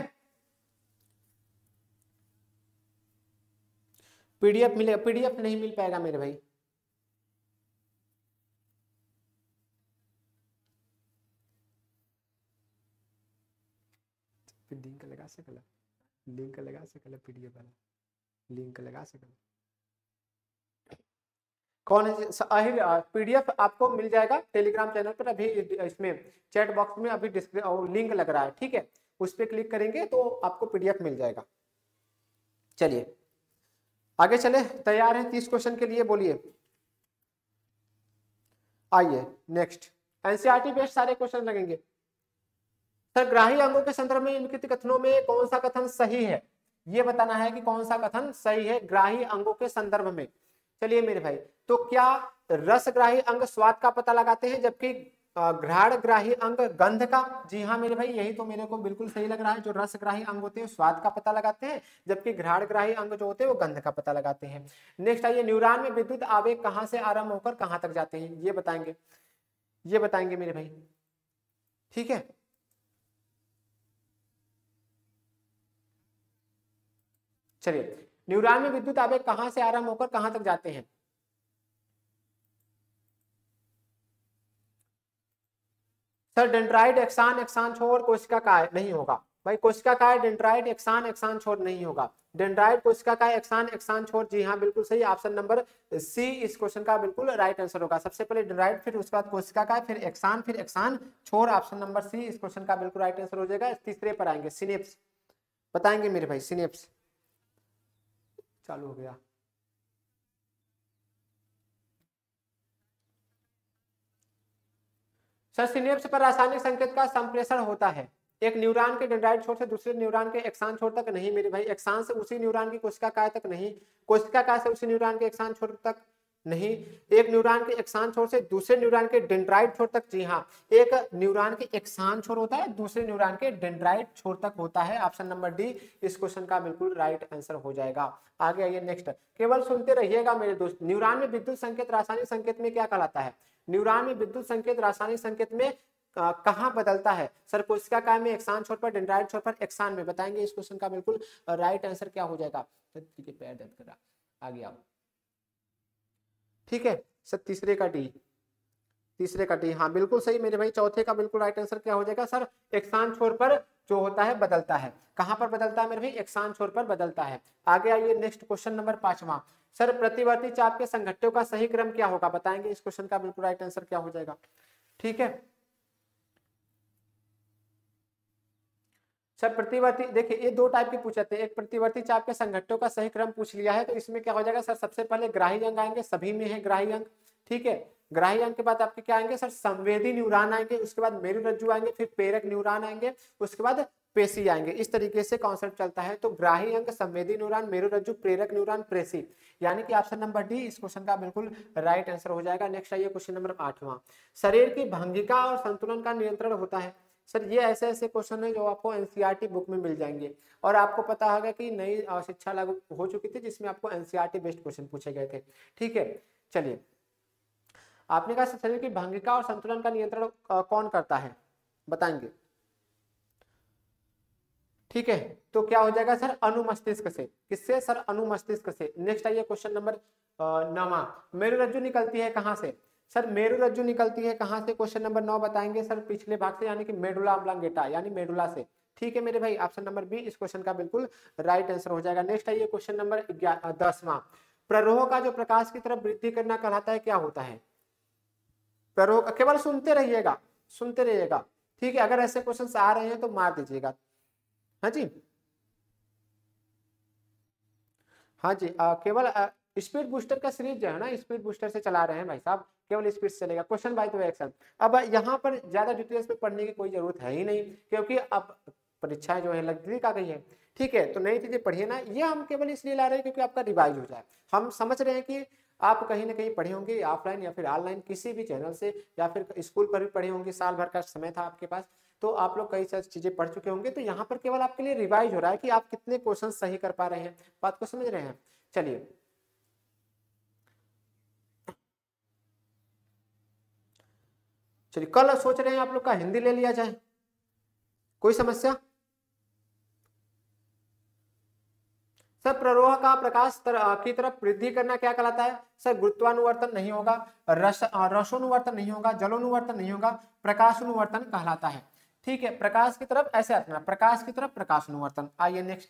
पीडीएफ मिलेगा, पीडीएफ नहीं मिल पाएगा मेरे भाई। लिंक लगा सकला, लिंक लगा सकला, पीडीएफ वाला लिंक लगा सकला। कौन है पीडीएफ आपको मिल जाएगा टेलीग्राम चैनल पर, अभी इसमें चैट बॉक्स में अभी लिंक लग रहा है। ठीक है, उस पर क्लिक करेंगे तो आपको पीडीएफ मिल जाएगा। चलिए आगे चले, तैयार हैं 30 क्वेश्चन के लिए, बोलिए। आइए नेक्स्ट, एनसीईआरटी बेस्ड सारे क्वेश्चन लगेंगे। सर ग्राही अंगों के संदर्भ में निम्नलिखित कथनों में कौन सा कथन सही है, ये बताना है कि कौन सा कथन सही है ग्राही अंगों के संदर्भ में। चलिए मेरे भाई, तो क्या रसग्राही अंग स्वाद का पता लगाते हैं, जबकि घ्राणग्राही अंग गंध का? जी हाँ मेरे भाई, यही तो मेरे को बिल्कुल सही लग रहा है। जो रसग्राही अंग होते हैं स्वाद का पता लगाते हैं, जबकि घ्राणग्राही अंग जो होते हैं वो गंध का पता लगाते हैं। नेक्स्ट आइए, न्यूरॉन में विद्युत आवेग कहां से आरंभ होकर कहां तक जाते हैं, ये बताएंगे, ये बताएंगे मेरे भाई। ठीक है, चलिए, न्यूरॉन में विद्युत आवेग कहां से आरंभ होकर कहां तक जाते हैं? सर डेंड्राइट एक्सान, एक्सान छोर, कोशिका काय नहीं होगा भाई, कोशिका काय डेंड्राइट एक्सान, एक्सान छोर नहीं होगा। डेंड्राइट कोशिका काय एक्सान, एक्सान छोर, जी हाँ बिल्कुल सही, ऑप्शन नंबर सी इस क्वेश्चन का बिल्कुल राइट आंसर होगा। सबसे पहले डेंड्राइट, फिर उसके बाद कोशिका काय, फिर एक्सान छोर, ऑप्शन नंबर सी इस क्वेश्चन का बिल्कुल राइट आंसर हो जाएगा। तीसरे पर आएंगे, सिनेप्स बताएंगे मेरे भाई, सिनेप्स चालू हो गया। सर सिनेप्स पर रासायनिक संकेत का संप्रेषण होता है, एक न्यूरॉन के डेंड्राइट छोर से दूसरे न्यूरॉन के एक्सान छोर तक नहीं मेरे भाई, एक्सान से उसी न्यूरॉन की कोशिका काय तक नहीं, कोशिका काय से उसी न्यूरॉन के एक्सान छोर तक नहीं, एक न्यूरॉन के एक्सान छोर से दूसरे न्यूरॉन के डेंड्राइट छोर तक। जी हाँ, एक न्यूरॉन के एक्सान छोर होता है, दूसरे न्यूरॉन के डेंड्राइट छोर तक होता है। ऑप्शन नंबर डी इस क्वेश्चन का बिल्कुल राइट आंसर हो जाएगा। आगे आइए नेक्स्ट, केवल सुनते रहिएगा मेरे दोस्त। न्यूरॉन में विद्युत संकेत रासायनिक संकेत में क्या कहलाता है? न्यूरॉन में विद्युत संकेत रासायनिक संकेत में कहां बदलता है? सर कोशिका काय में एक्सान छोर पर, डेंड्राइट छोर पर, एक्सान में, बताएंगे इस क्वेश्चन का बिल्कुल राइट आंसर क्या हो जाएगा। पैर दर्द कर रहा, आगे आओ। ठीक है सर, तीसरे का डी, तीसरे का डी, हाँ बिल्कुल सही मेरे भाई। चौथे का बिल्कुल राइट आंसर क्या हो जाएगा सर? एक्सान छोर पर जो होता है बदलता है। कहां पर बदलता है मेरे भाई? एक्सान छोर पर बदलता है। आगे आइए नेक्स्ट, क्वेश्चन नंबर 5वां। सर प्रतिवर्ती चाप के संघट्टों का सही क्रम क्या होगा, बताएंगे इस क्वेश्चन का बिल्कुल राइट आंसर क्या हो जाएगा। ठीक है सर, प्रतिवर्ती देखिए ये दो टाइप के पूछे थे, एक प्रतिवर्ती चाप के संघट्टों का सही क्रम पूछ लिया है, तो इसमें क्या हो जाएगा सर? सबसे पहले ग्राही अंग आएंगे, सभी में है ग्राही अंग। ठीक है, ग्राही अंग के बाद आपके क्या आएंगे सर? संवेदी न्यूरॉन आएंगे, उसके बाद मेरुरज्जु आएंगे, फिर प्रेरक न्यूरॉन आएंगे, उसके बाद पेशी आएंगे। इस तरीके से कॉन्सेप्ट चलता है। तो ग्राही अंग, संवेदी न्यूरॉन, मेरुरज्जु, प्रेरक न्यूरॉन, पेशी, यानी कि ऑप्शन नंबर डी इस क्वेश्चन का बिल्कुल राइट आंसर हो जाएगा। नेक्स्ट आइए क्वेश्चन नंबर 8वां। शरीर की भंगिका और संतुलन का नियंत्रण होता है। सर ये ऐसे ऐसे क्वेश्चन है जो आपको एनसीईआरटी बुक में मिल जाएंगे, और आपको पता होगा कि नई शिक्षा लागू हो चुकी थी जिसमें आपको एनसीईआरटी बेस्ड क्वेश्चन पूछे गए थे। ठीक है, चलिए आपने कहा शरीर की भंगिका और संतुलन का नियंत्रण कौन करता है, बताएंगे। ठीक है, तो क्या हो जाएगा सर? अनुमस्तिष्क से। किससे सर? अनुमस्तिष्क से। नेक्स्ट आइए क्वेश्चन नंबर 9वां। मेरुरज्जु निकलती है कहां से? सर मेरुरज्जु निकलती है कहां से? क्वेश्चन नंबर 9 बताएंगे सर, पिछले भाग से, यानी कि मेडुला ऑब्लांगेटा, यानी मेडुला से। ठीक है मेरे भाई, ऑप्शन नंबर बी इस क्वेश्चन का बिल्कुल राइट आंसर हो जाएगा। नेक्स्ट आइए क्वेश्चन नंबर 10वां। प्ररोह का जो प्रकाश की तरफ वृद्धि करना कहलाता है, क्या होता है? प्ररोह, केवल सुनते रहिएगा, सुनते रहिएगा। ठीक है, अगर ऐसे क्वेश्चन आ रहे हैं तो मार दीजिएगा। हाँ जी, हाँ जी, केवल स्पीड बूस्टर का सीरीज जो है ना, स्पीड बूस्टर से चला रहे हैं भाई साहब, केवल स्पीड से चलेगा। Question by the action. अब यहाँ पर ज्यादा डिटेल्स में पढ़ने की कोई जरूरत है ही नहीं, क्योंकि अब परीक्षाएं जो है नजदीक आ गई है। ठीक है, तो नई चीजें पढ़िए ना, ये हम केवल इसलिए ला रहे हैं क्योंकि आपका रिवाइज हो जाए। हम समझ रहे हैं कि आप कहीं ना कहीं पढ़े होंगे, ऑफलाइन या फिर ऑनलाइन किसी भी चैनल से, या फिर स्कूल पर भी पढ़े होंगे, साल भर का समय था आपके पास, तो आप लोग कई सारी चीजें पढ़ चुके होंगे। तो यहाँ पर केवल आपके लिए रिवाइज हो रहा है कि आप कितने क्वेश्चन सही कर पा रहे हैं। बात को समझ रहे हैं? चलिए चलिए, कल सोच रहे हैं आप लोग का हिंदी ले लिया जाए, कोई समस्या? सर प्ररोह का प्रकाश की तरफ वृद्धि करना क्या कहलाता है? सर गुरुत्वानुवर्तन नहीं होगा, रसोनुवर्तन नहीं होगा, जलोनुवर्तन नहीं होगा, प्रकाशानुवर्तन कहलाता है। ठीक है, प्रकाश की तरफ ऐसे आता, प्रकाश की तरफ प्रकाशानुवर्तन। आइए नेक्स्ट,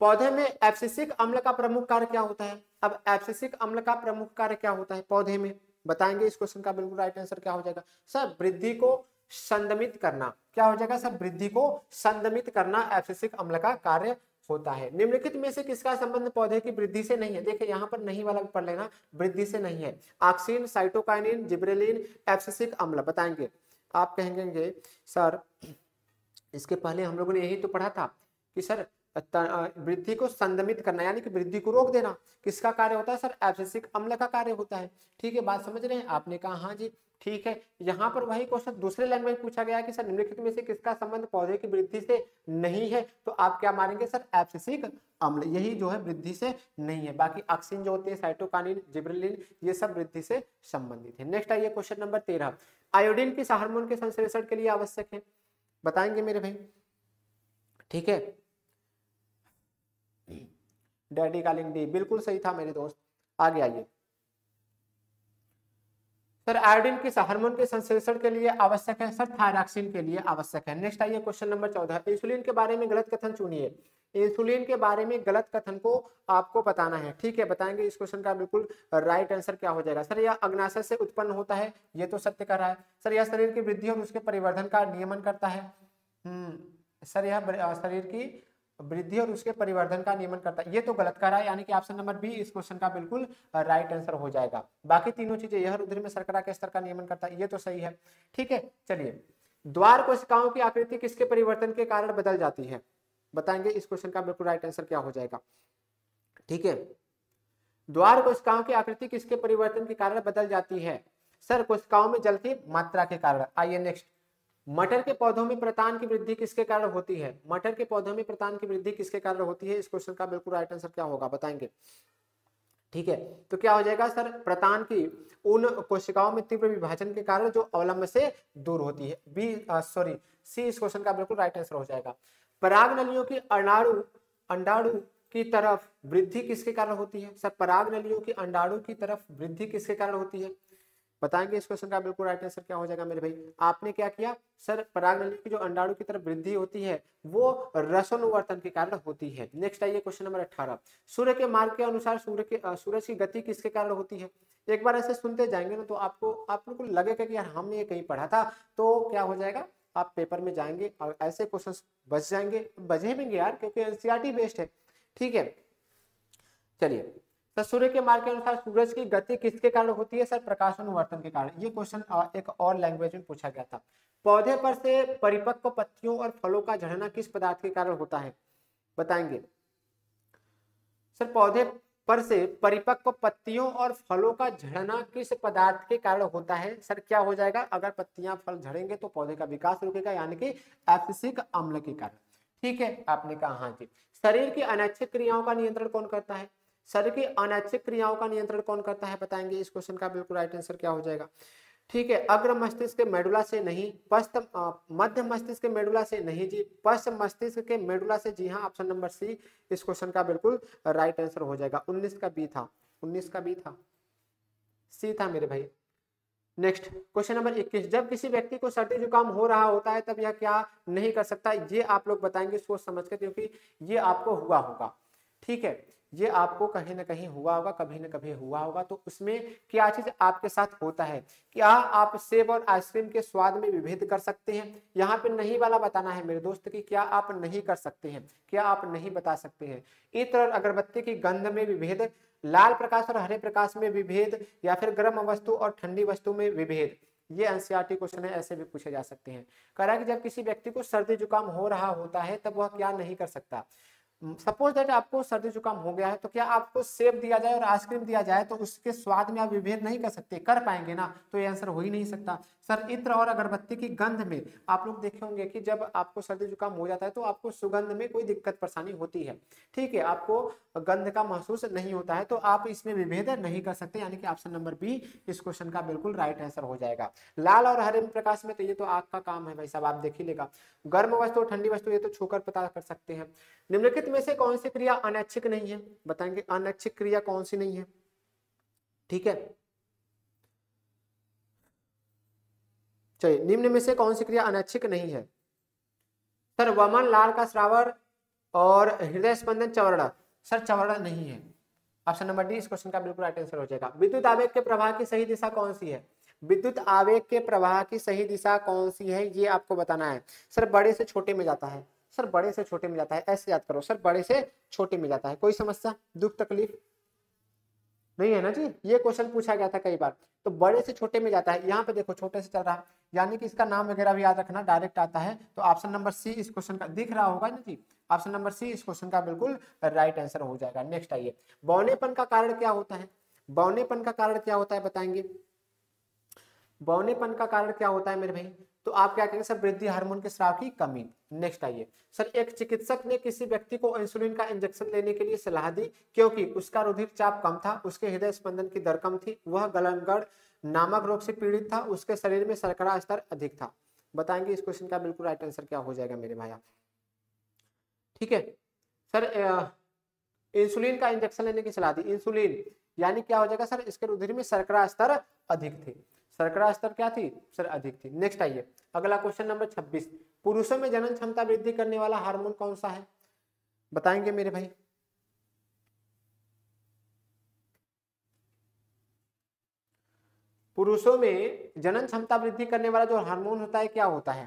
पौधे में एब्सिसिक अम्ल का प्रमुख कार्य क्या होता है? अब एब्सिसिक अम्ल का प्रमुख कार्य क्या होता है पौधे में, बताएंगे। इस क्वेश्चन का बिल्कुल राइट आंसर क्या हो जाएगा? सर वृद्धि को संदमित करना। क्या हो जाएगा सर? वृद्धि को संदमित करना एब्सिसिक अम्ल का कार्य होता है। निम्नलिखित में से किसका संबंध पौधे की वृद्धि से नहीं है? देखिए यहाँ पर नहीं वाला भी पढ़ लेना, वृद्धि से नहीं है। ऑक्सिन, साइटोकाइनिन, जिब्रेलिन, एब्सिसिक अम्ल, बताएंगे। आप कहेंगे सर इसके पहले हम लोगों ने यही तो पढ़ा था कि सर वृद्धि को संदमित करना यानी कि वृद्धि को रोक देना किसका कार्य होता है? सर एब्सिसिक अम्ल का कार्य होता है। ठीक है, बात समझ रहे हैं? आपने कहा हाँ जी ठीक है। यहाँ पर वही क्वेश्चन दूसरे लैंग्वेज पूछा गया कि सर निम्नलिखित में से किसका संबंध पौधे की वृद्धि से नहीं है? तो आप क्या मारेंगे? सर एब्सिसिक अम्ल, यही जो है वृद्धि से नहीं है। बाकी ऑक्सिन जो होते हैं, साइटोकाइनिन, जिब्रेलिन, ये सब वृद्धि से संबंधित है। नेक्स्ट आइए क्वेश्चन नंबर 13, आयोडीन किस हार्मोन के संश्लेषण के लिए आवश्यक है? बताएंगे मेरे भाई। ठीक है, डैडी कॉलिंग डी, बिल्कुल सही था मेरे दोस्त। आगे आइए, सर आयोडीन किस हार्मोन के संश्लेषण के लिए आवश्यक है? सर थायरॉक्सिन के लिए आवश्यक है। नेक्स्ट आइए क्वेश्चन नंबर 14, इंसुलिन के बारे में गलत कथन चुनिए। इंसुलिन के बारे में गलत कथन को आपको बताना है। ठीक है, बताएंगे। इस क्वेश्चन का बिल्कुल राइट आंसर क्या हो जाएगा? सर यह अग्नाशय से उत्पन्न होता है, ये तो सत्य कर रहा है। सर यह शरीर की वृद्धि और उसके परिवर्धन का नियमन करता है। सर यह शरीर की वृद्धि और उसके परिवर्धन का नियमन करता है, ये तो गलत कर रहा है, यानी कि ऑप्शन नंबर बी इस क्वेश्चन का बिल्कुल राइट आंसर हो जाएगा। बाकी तीनों चीजें, यह रुधिर में शर्करा के स्तर का नियमन करता है, ये तो सही है। ठीक है, चलिए, द्वार कोशिकाओं की आकृति किसके परिवर्तन के कारण बदल जाती है? बताएंगे। इस क्वेश्चन का बिल्कुल राइट आंसर क्या हो जाएगा? ठीक है, द्वार कोशिकाओं की आकृति किसके परिवर्तन के कारण बदल जाती है? सर कोशिकाओं में जल की मात्रा के कारण। आइए नेक्स्ट, मटर के पौधों में प्रतान की वृद्धि किसके कारण होती है? मटर के पौधों में प्रतान की वृद्धि किसके कारण होती है? इस क्वेश्चन का बिल्कुल राइट आंसर क्या होगा? बताएंगे। ठीक है, तो क्या हो जाएगा सर? प्रतान की उन कोशिकाओं में तीव्र विभाजन के कारण जो अवलंब से दूर होती है। सी इस क्वेश्चन का बिल्कुल राइट आंसर हो जाएगा। पराग नलियों की अंडाणु की तरफ वृद्धि किसके कारण होती है? सर पराग नलियों की अंडाणु की तरफ वृद्धि किसके कारण होती है? बताएंगे। इस क्वेश्चन का बिल्कुल राइट आंसर क्या हो जाएगा मेरे भाई? आपने क्या किया? सर पराग नली की जो अंडाणु की तरफ वृद्धि होती है वो रसोनुवर्तन के कारण होती है। नेक्स्ट आइए क्वेश्चन नंबर 18, सूर्य के मार्ग के अनुसार सूरज की गति किसके कारण होती है? एक बार ऐसे सुनते जाएंगे ना तो आप लोग को लगेगा कि यार हमने ये कहीं पढ़ा था, तो क्या हो जाएगा, आप पेपर में जाएंगे और ऐसे क्वेश्चन बच जाएंगे, बचेंगे यार, क्योंकि एनसीईआरटी बेस्ड है। ठीक है, चलिए, सूर्य के मार्ग के अनुसार सूरज की गति किसके कारण होती है? सर प्रकाशानुवर्तन के कारण। ये क्वेश्चन एक और लैंग्वेज में पूछा गया था। पौधे पर से परिपक्व पत्तियों और फलों का झड़ना किस पदार्थ के कारण होता है? बताएंगे। सर पौधे पर से परिपक्व पत्तियों और फलों का झड़ना किस पदार्थ के कारण होता है? सर क्या हो जाएगा? अगर पत्तियां फल झड़ेंगे तो पौधे का विकास रुकेगा, यानी कि एब्सिसिक अम्ल के कारण। ठीक है, आपने कहा हाँ जी। शरीर की अनैच्छिक क्रियाओं का नियंत्रण कौन करता है? शरीर की अनैच्छिक क्रियाओं का नियंत्रण कौन करता है? बताएंगे। इस क्वेश्चन का बिल्कुल राइट आंसर क्या हो जाएगा? ठीक है, अग्र मस्तिष्क के मेडुला से नहीं, मध्य मस्तिष्क के मेडुला से नहीं जी, पश्च मस्तिष्क के मेडुला से। जी हाँ, ऑप्शन नंबर सी इस क्वेश्चन का बिल्कुल राइट आंसर हो जाएगा। 19 का बी था, 19 का बी था, सी था मेरे भाई। नेक्स्ट क्वेश्चन नंबर 21, जब किसी व्यक्ति को सर्दी जुकाम हो रहा होता है तब यह क्या नहीं कर सकता? ये आप लोग बताएंगे सोच समझ कर, क्योंकि ये आपको हुआ होगा। ठीक है, ये आपको कहीं ना कहीं हुआ होगा, कभी ना कभी हुआ होगा। तो उसमें क्या चीज आपके साथ होता है? क्या आप सेब और आइसक्रीम के स्वाद में विभेद कर सकते हैं? यहाँ पे नहीं वाला बताना है मेरे दोस्त कि क्या आप नहीं कर सकते हैं, क्या आप नहीं बता सकते हैं। इत्र और अगरबत्ती की गंध में विभेद, लाल प्रकाश और हरे प्रकाश में विभेद, या फिर गर्म वस्तु और ठंडी वस्तु में विभेद। ये एनसीईआरटी क्वेश्चन है, ऐसे भी पूछे जा सकते हैं। कह रहा है कि जब किसी व्यक्ति को सर्दी जुकाम हो रहा होता है तब वह क्या नहीं कर सकता? सपोज दैट आपको सर्दी जुकाम हो गया है, तो क्या आपको सेब दिया जाए और आइसक्रीम दिया जाए तो उसके स्वाद में आप विभेद नहीं कर सकते, कर पाएंगे ना? तो ये आंसर हो ही नहीं सकता। सर इत्र और अगरबत्ती की गंध में आप लोग देखे होंगे कि जब आपको सर्दी जुकाम हो जाता है तो आपको सुगंध में कोई दिक्कत परेशानी होती है, ठीक है, आपको गंध का महसूस नहीं होता है, तो आप इसमें विभेद नहीं कर सकते, यानी कि ऑप्शन नंबर बी इस क्वेश्चन का बिल्कुल राइट आंसर हो जाएगा। लाल और हरे प्रकाश में, तो ये तो आग का काम है भाई साहब, आप देख ही लेगा। गर्म वस्तु ठंडी वस्तु ये तो छूकर पता कर सकते हैं। निम्नलिखित में से कौन सी क्रिया अनैच्छिक नहीं है? बताएंगे अनैच्छिक क्रिया कौन सी नहीं है, ठीक है। चलिए, निम्न में से कौन सी क्रिया अनैच्छिक नहीं है? सर वमन, लाल का श्रावण और हृदय स्पंदन चवरण, सर चवरण नहीं है। ऑप्शन नंबर डी इस क्वेश्चन का बिल्कुल राइट आंसर हो जाएगा। विद्युत आवेग के प्रवाह की सही दिशा कौन सी है? विद्युत आवेग के प्रवाह की सही दिशा कौन सी है, ये आपको बताना है। सर बड़े से छोटे में जाता है, सर बड़े से छोटे में जाता है, ऐसे याद करो, सर बड़े से छोटे में जाता है। कोई समस्या, दुख तकलीफ नहीं है ना जी? ये क्वेश्चन पूछा गया था कई बार। तो बड़े से छोटे में जाता है, यहाँ पे देखो छोटे से चल रहा है, यानी कि इसका नाम वगैरह भी याद रखना, डायरेक्ट आता है। तो ऑप्शन नंबर सी इस क्वेश्चन का दिख रहा होगा ना जी, ऑप्शन नंबर सी इस क्वेश्चन का बिल्कुल राइट आंसर हो जाएगा। नेक्स्ट आइए, बौनेपन का कारण क्या होता है? बौनेपन का कारण क्या होता है बताएंगे? बौनेपन का कारण क्या होता है मेरे भाई? तो आप क्या कहेंगे? सर वृद्धि हार्मोन के स्राव की कमी। नेक्स्ट आइए, सर एक चिकित्सक ने किसी व्यक्ति को इंसुलिन का इंजेक्शन लेने के लिए सलाह दी क्योंकि उसका रुधिर चाप कम था, उसके हृदय स्पंदन की दर कम थी, वह गलनगढ़ नामक रोग से पीड़ित था, उसके शरीर में शर्करा स्तर अधिक था। बताएंगे इस क्वेश्चन का बिल्कुल राइट आंसर क्या हो जाएगा मेरे भाई? ठीक है सर, इंसुलिन का इंजेक्शन लेने की सलाह दी, इंसुलिन यानी क्या हो जाएगा सर? इसके रुधिर में शर्करा स्तर अधिक थे, शर्करा स्तर क्या थी सर? अधिक थी। नेक्स्ट आइए, अगला क्वेश्चन नंबर 26, पुरुषों में जनन क्षमता वृद्धि करने वाला हार्मोन कौन सा है? बताएंगे मेरे भाई? पुरुषों में जनन क्षमता वृद्धि करने वाला जो हार्मोन होता है क्या होता है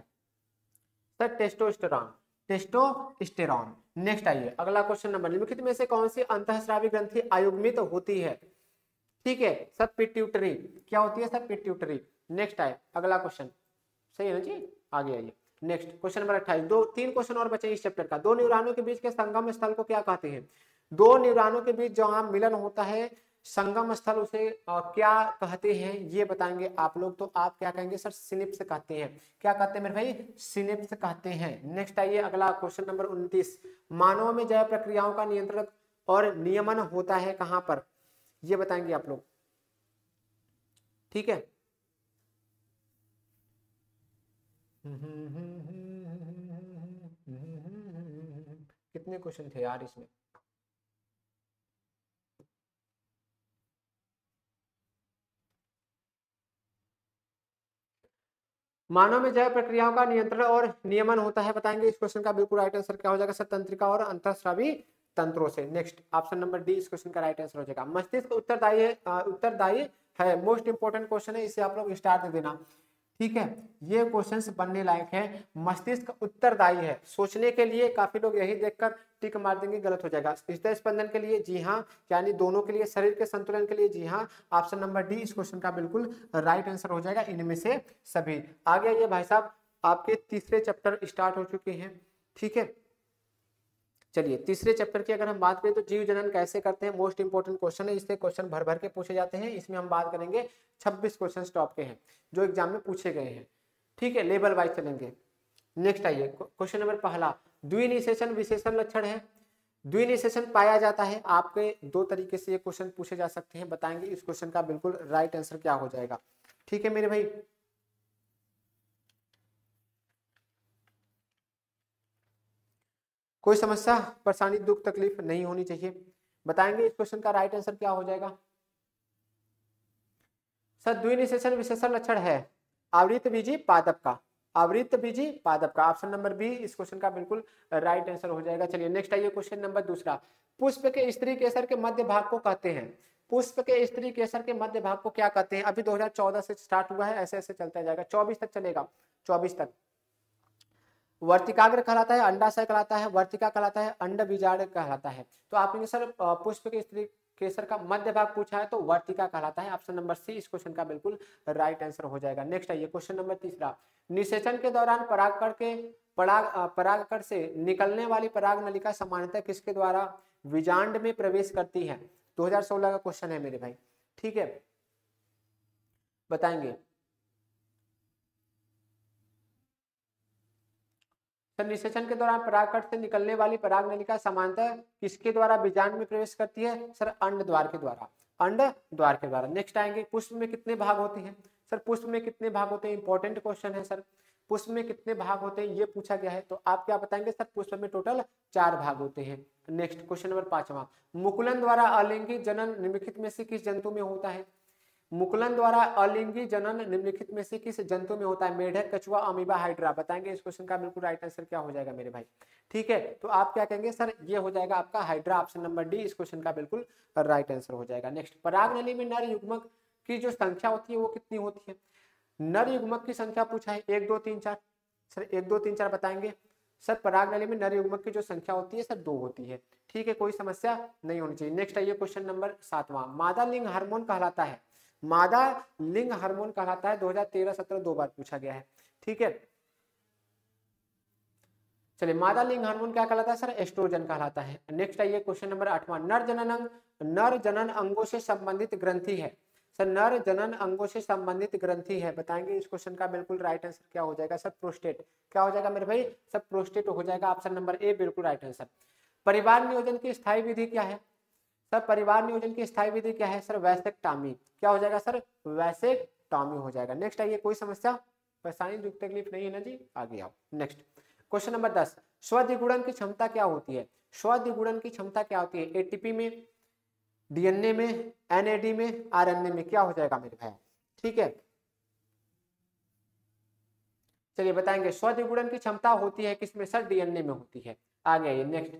सर? Testosterone, testosterone. नेक्स्ट आइए, अगला क्वेश्चन नंबर, निम्नलिखित में से कौन सी अंतःस्रावी ग्रंथि आयुग्मित होती है? ठीक है सर, पिट्यूटरी। क्या होती है सर? पिट्यूटरी। नेक्स्ट आए, अगला क्वेश्चन, सही है ना जी? आगे आइए, नेक्स्ट क्वेश्चन नंबर 28। दो तीन क्वेश्चन और बचे इस चैप्टर का। दो न्यूरॉनों के बीच के संगम स्थल को क्या कहते हैं? दो न्यूरॉनों के बीच जहां मिलन होता है, संगम स्थल, उसे क्या कहते हैं ये बताएंगे आप लोग। तो आप क्या कहेंगे सर? सिनेप्स कहते हैं। क्या कहते हैं मेरे भाई? सिनेप्स कहते हैं। नेक्स्ट आइए, अगला क्वेश्चन नंबर 29, मानव में जैव प्रक्रियाओं का नियंत्रण और नियमन होता है कहां पर, ये बताएंगे आप लोग, ठीक है। कितने क्वेश्चन थे यार इसमें? मानव में जैव प्रक्रियाओं का नियंत्रण और नियमन होता है, बताएंगे इस क्वेश्चन का बिल्कुल राइट आंसर क्या हो जाएगा सर? तंत्रिका और अंतःस्रावी तंत्रों से। नेक्स्ट ऑप्शन नंबर डी इस क्वेश्चन का राइट आंसर हो जाएगा। मस्तिष्क उत्तरदायी है, उत्तरदायी है, मोस्ट इंपोर्टेंट क्वेश्चन है, इसे आप लोग स्टार दे देना, ठीक है। ये क्वेश्चंस बनने लायक है। मस्तिष्क उत्तरदायी है सोचने के लिए, काफी लोग यही देखकर टिक मार देंगे, गलत हो जाएगा। हृदय स्पंदन के लिए जी हाँ, यानी दोनों के लिए, शरीर के संतुलन के लिए जी हाँ, ऑप्शन नंबर डी इस क्वेश्चन का बिल्कुल राइट आंसर हो जाएगा, इनमें से सभी। आगे ये भाई साहब आपके तीसरे चैप्टर स्टार्ट हो चुके हैं, ठीक है। चलिए, तीसरे चैप्टर की अगर हम बात करें तो जीव जनन कैसे करते हैं, मोस्ट इंपोर्टेंट क्वेश्चन है, इससे क्वेश्चन भर भर के पूछे जाते हैं। इसमें हम बात करेंगे 26 क्वेश्चन टॉप के हैं जो एग्जाम में पूछे गए हैं, ठीक है, लेवल वाइज चलेंगे। नेक्स्ट आइए, क्वेश्चन नंबर पहला, द्विनिषेचन विशेषण लक्षण है। द्विनिषेचन पाया जाता है, आपके दो तरीके से ये क्वेश्चन पूछे जा सकते हैं, बताएंगे इस क्वेश्चन का बिल्कुल राइट आंसर क्या हो जाएगा, ठीक है मेरे भाई। कोई समस्या परेशानी दुख तकलीफ नहीं होनी चाहिए, बताएंगे इस क्वेश्चन का राइट आंसर क्या हो जाएगा सर? द्विनिषेचन विशेषण लक्षण है आवृत बीजी पादप का, आवृत बीजी पादप का, ऑप्शन नंबर बी इस क्वेश्चन का बिल्कुल राइट आंसर हो जाएगा। चलिए नेक्स्ट आइए, क्वेश्चन नंबर दूसरा, पुष्प के स्त्री केसर के मध्य भाग को कहते हैं। पुष्प के स्त्री केसर के मध्य भाग को क्या कहते हैं? अभी 2014 से स्टार्ट हुआ है, ऐसे ऐसे चलता जाएगा, 24 तक चलेगा, 24 तक। वर्तिकाग्र कहलाता है, अंडाशय कहलाता है, वर्तिका कहलाता है, अंड बीजांड कहलाता है। तो आपने सर पुष्प के स्त्री केसर का मध्य भाग पूछा है तो वर्तिका कहलाता है, ऑप्शन नंबर सी इस क्वेश्चन का बिल्कुल राइट आंसर हो जाएगा। नेक्स्ट आइए, क्वेश्चन नंबर तीसरा, निषेचन के दौरान परागकण के परागकण से निकलने वाली पराग नलिका सामान्यतः किसके द्वारा बीजांड में प्रवेश करती है? 2016 का क्वेश्चन है मेरे भाई, ठीक है, बताएंगे। सर निषेचन के दौरान परागकण से निकलने वाली पराग नलिका सामान्यतः किसके द्वारा बीजांड में प्रवेश करती है? सर अंड द्वार के द्वारा, अंड द्वार के द्वारा। नेक्स्ट आएंगे, पुष्प में कितने भाग होते हैं? सर पुष्प में कितने भाग होते हैं? इंपॉर्टेंट क्वेश्चन है सर, पुष्प में कितने भाग होते हैं ये पूछा गया है, तो आप क्या बताएंगे? सर पुष्प में टोटल 4 भाग होते हैं। नेक्स्ट क्वेश्चन नंबर 5वां, मुकुलन द्वारा अलिंगी जनन निम्नलिखित में से किस जंतु में होता है? मुकुलन द्वारा अलिंगी जनन निम्नलिखित में से किस जंतु में होता है? मेढक, कछुआ, अमीबा, हाइड्रा। बताएंगे इस क्वेश्चन का बिल्कुल राइट आंसर क्या हो जाएगा मेरे भाई, ठीक है। तो आप क्या कहेंगे? सर ये हो जाएगा आपका हाइड्रा, ऑप्शन नंबर डी इस क्वेश्चन का बिल्कुल राइट आंसर हो जाएगा। नेक्स्ट, पराग नली में नर युग्मक की जो संख्या होती है वो कितनी होती है? नर युग्मक की संख्या पूछा है 1 2 3 4। सर 1 2 3 4 बताएंगे। सर पराग नली में नर युग्मक की जो संख्या होती है सर 2 होती है, ठीक है, कोई समस्या नहीं होनी चाहिए। नेक्स्ट आइए क्वेश्चन नंबर 7वां, मादा लिंग हार्मोन कहलाता है? मादा लिंग हार्मोन कहलाता है, 2013-17 2 बार पूछा गया है, ठीक है। चलिए, मादा लिंग हार्मोन क्या कहलाता है? सर एस्ट्रोजन कहलाता है। नेक्स्ट आइए क्वेश्चन नंबर 8वां, नर जनन अंगों से संबंधित ग्रंथि है? सर नर जनन अंगों से संबंधित ग्रंथि है, बताएंगे इस क्वेश्चन का बिल्कुल राइट आंसर क्या हो जाएगा? Sir prostate. क्या हो जाएगा मेरे भाई? सर प्रोस्टेट हो जाएगा, ऑप्शन नंबर ए बिल्कुल राइट आंसर। परिवार नियोजन की स्थायी विधि क्या है? सर परिवार नियोजन की स्थायी विधि क्या है? Sir vasectomy. क्या हो जाएगा? सर वैसेक्टॉमी हो जाएगा। नेक्स्ट आइए, कोई समस्या परेशानी दुख तकलीफ नहीं है ना जी? आगे आओ। नेक्स्ट क्वेश्चन नंबर 10, स्वद्विगुणन की क्षमता क्या होती है? स्वद्विगुणन की क्षमता क्या होती है? एटीपी में, डीएनए में, एनएडी में, आरएनए में। क्या हो जाएगा मेरे भाई, ठीक है। चलिए बताएंगे, स्वद्विगुणन की क्षमता होती है किसमें? सर डीएनए में होती है। आगे आइए नेक्स्ट,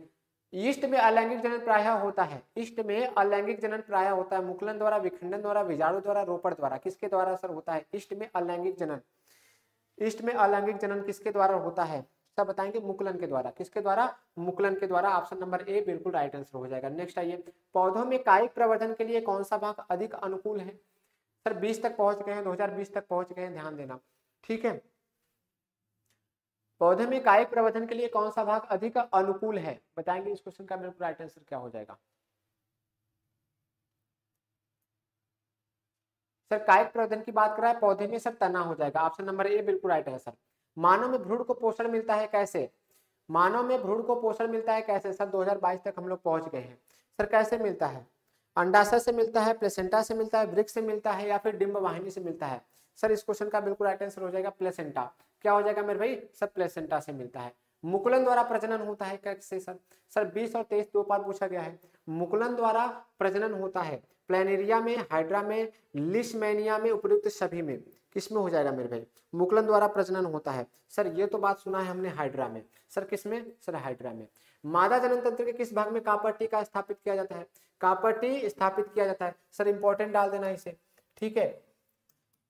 ईस्ट में अलैंगिक जनन प्रायः होता है? ईस्ट में अलैंगिक जनन प्रायः होता है मुकुलन द्वारा, विखंडन द्वारा, बीजाणु द्वारा, रोपण द्वारा। किसके द्वारा सर होता है ईस्ट में अलैंगिक जनन? ईस्ट में अलैंगिक जनन किसके द्वारा होता है? सब बताएंगे मुकुलन के द्वारा। किसके द्वारा? मुकुलन के द्वारा, ऑप्शन नंबर ए बिल्कुल राइट आंसर हो जाएगा। नेक्स्ट आइए, पौधों में कायिक प्रवर्धन के लिए कौन सा भाग अधिक अनुकूल है? सर 20 तक पहुंच गए हैं, 2020 तक पहुंच गए हैं, ध्यान देना, ठीक है। पौधे में कायिक प्रवर्धन के लिए कौन सा भाग अधिक अनुकूल है? बताएंगे इस क्वेश्चन का बिल्कुल राइट आंसर क्या हो जाएगा? सर कायिक प्रवर्धन की बात कर रहा है पौधे में, सर तना हो जाएगा, ऑप्शन नंबर ए बिल्कुल राइट आंसर। मानव में भ्रूण को पोषण मिलता है कैसे? मानव में भ्रूण को पोषण मिलता है कैसे? सर 2022 तक हम लोग पहुंच गए हैं। सर कैसे मिलता है? अंडाशय से मिलता है, प्लेसेंटा से मिलता है, वृक्क से मिलता है, या फिर डिंब वाहिनी से मिलता है? सर इस क्वेश्चन का बिल्कुल राइट आंसर हो जाएगा प्लेसेंटा। क्या हो जाएगा मेरे भाई? सर प्लेसेंटा से मिलता है। मुकुलन द्वारा प्रजनन होता है कैसे सर? सर 20 और 23 दो बार पूछा गया है। मुकुलन द्वारा प्रजनन होता है प्लेनेरिया में, हाइड्रा में, लिशमैनिया में, उपयुक्त सभी में। किसमें हो जाएगा मेरे भाई? मुकुलन द्वारा प्रजनन होता है। सर ये तो बात सुना है हमने हाइड्रा में। सर किसमें? सर हाइड्रा में। मादा जनन तंत्र के किस भाग में कॉपर टी का स्थापित किया जाता है? कॉपर टी स्थापित किया जाता है। सर इंपॉर्टेंट डाल देना इसे, ठीक है।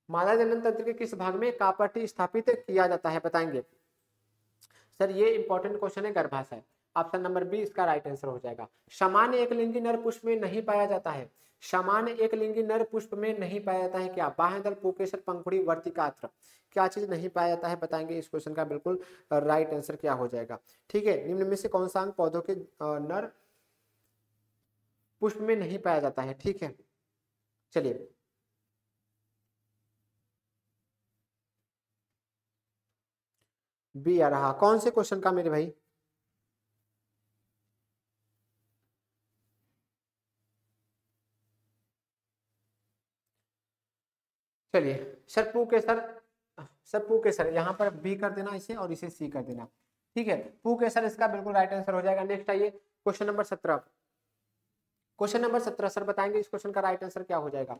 मादा जनन तंत्र के किस भाग में कॉपर टी स्थापित किया जाता है? बताएंगे। सर ये इंपॉर्टेंट क्वेश्चन है, गर्भाशय। ऑप्शन नंबर बी इसका राइट आंसर हो जाएगा। सामान्य एकलिंगी नर पुष्प में नहीं पाया जाता है। सामान्य एकलिंगी नर पुष्प में नहीं पाया जाता है क्या? बाह्यदल, पुंकेसर, पंखुड़ी, वर्तिकात्र। क्या चीज नहीं पाया जाता है? बताएंगे इस क्वेश्चन का बिल्कुल राइट आंसर क्या हो जाएगा, ठीक है। निम्न में से कौन सा अंग पौधों के नर पुष्प में नहीं पाया जाता है? ठीक है, चलिए बी आ रहा। कौन से क्वेश्चन का मेरे भाई? चलिए सर पू के सर, सर पू के सर यहाँ पर बी कर देना इसे और इसे सी कर देना, ठीक है। पू के सर इसका बिल्कुल राइट आंसर हो जाएगा। नेक्स्ट आइए question number 17। Question number 17 sir बताएंगे इस क्वेश्चन का राइट आंसर क्या हो जाएगा?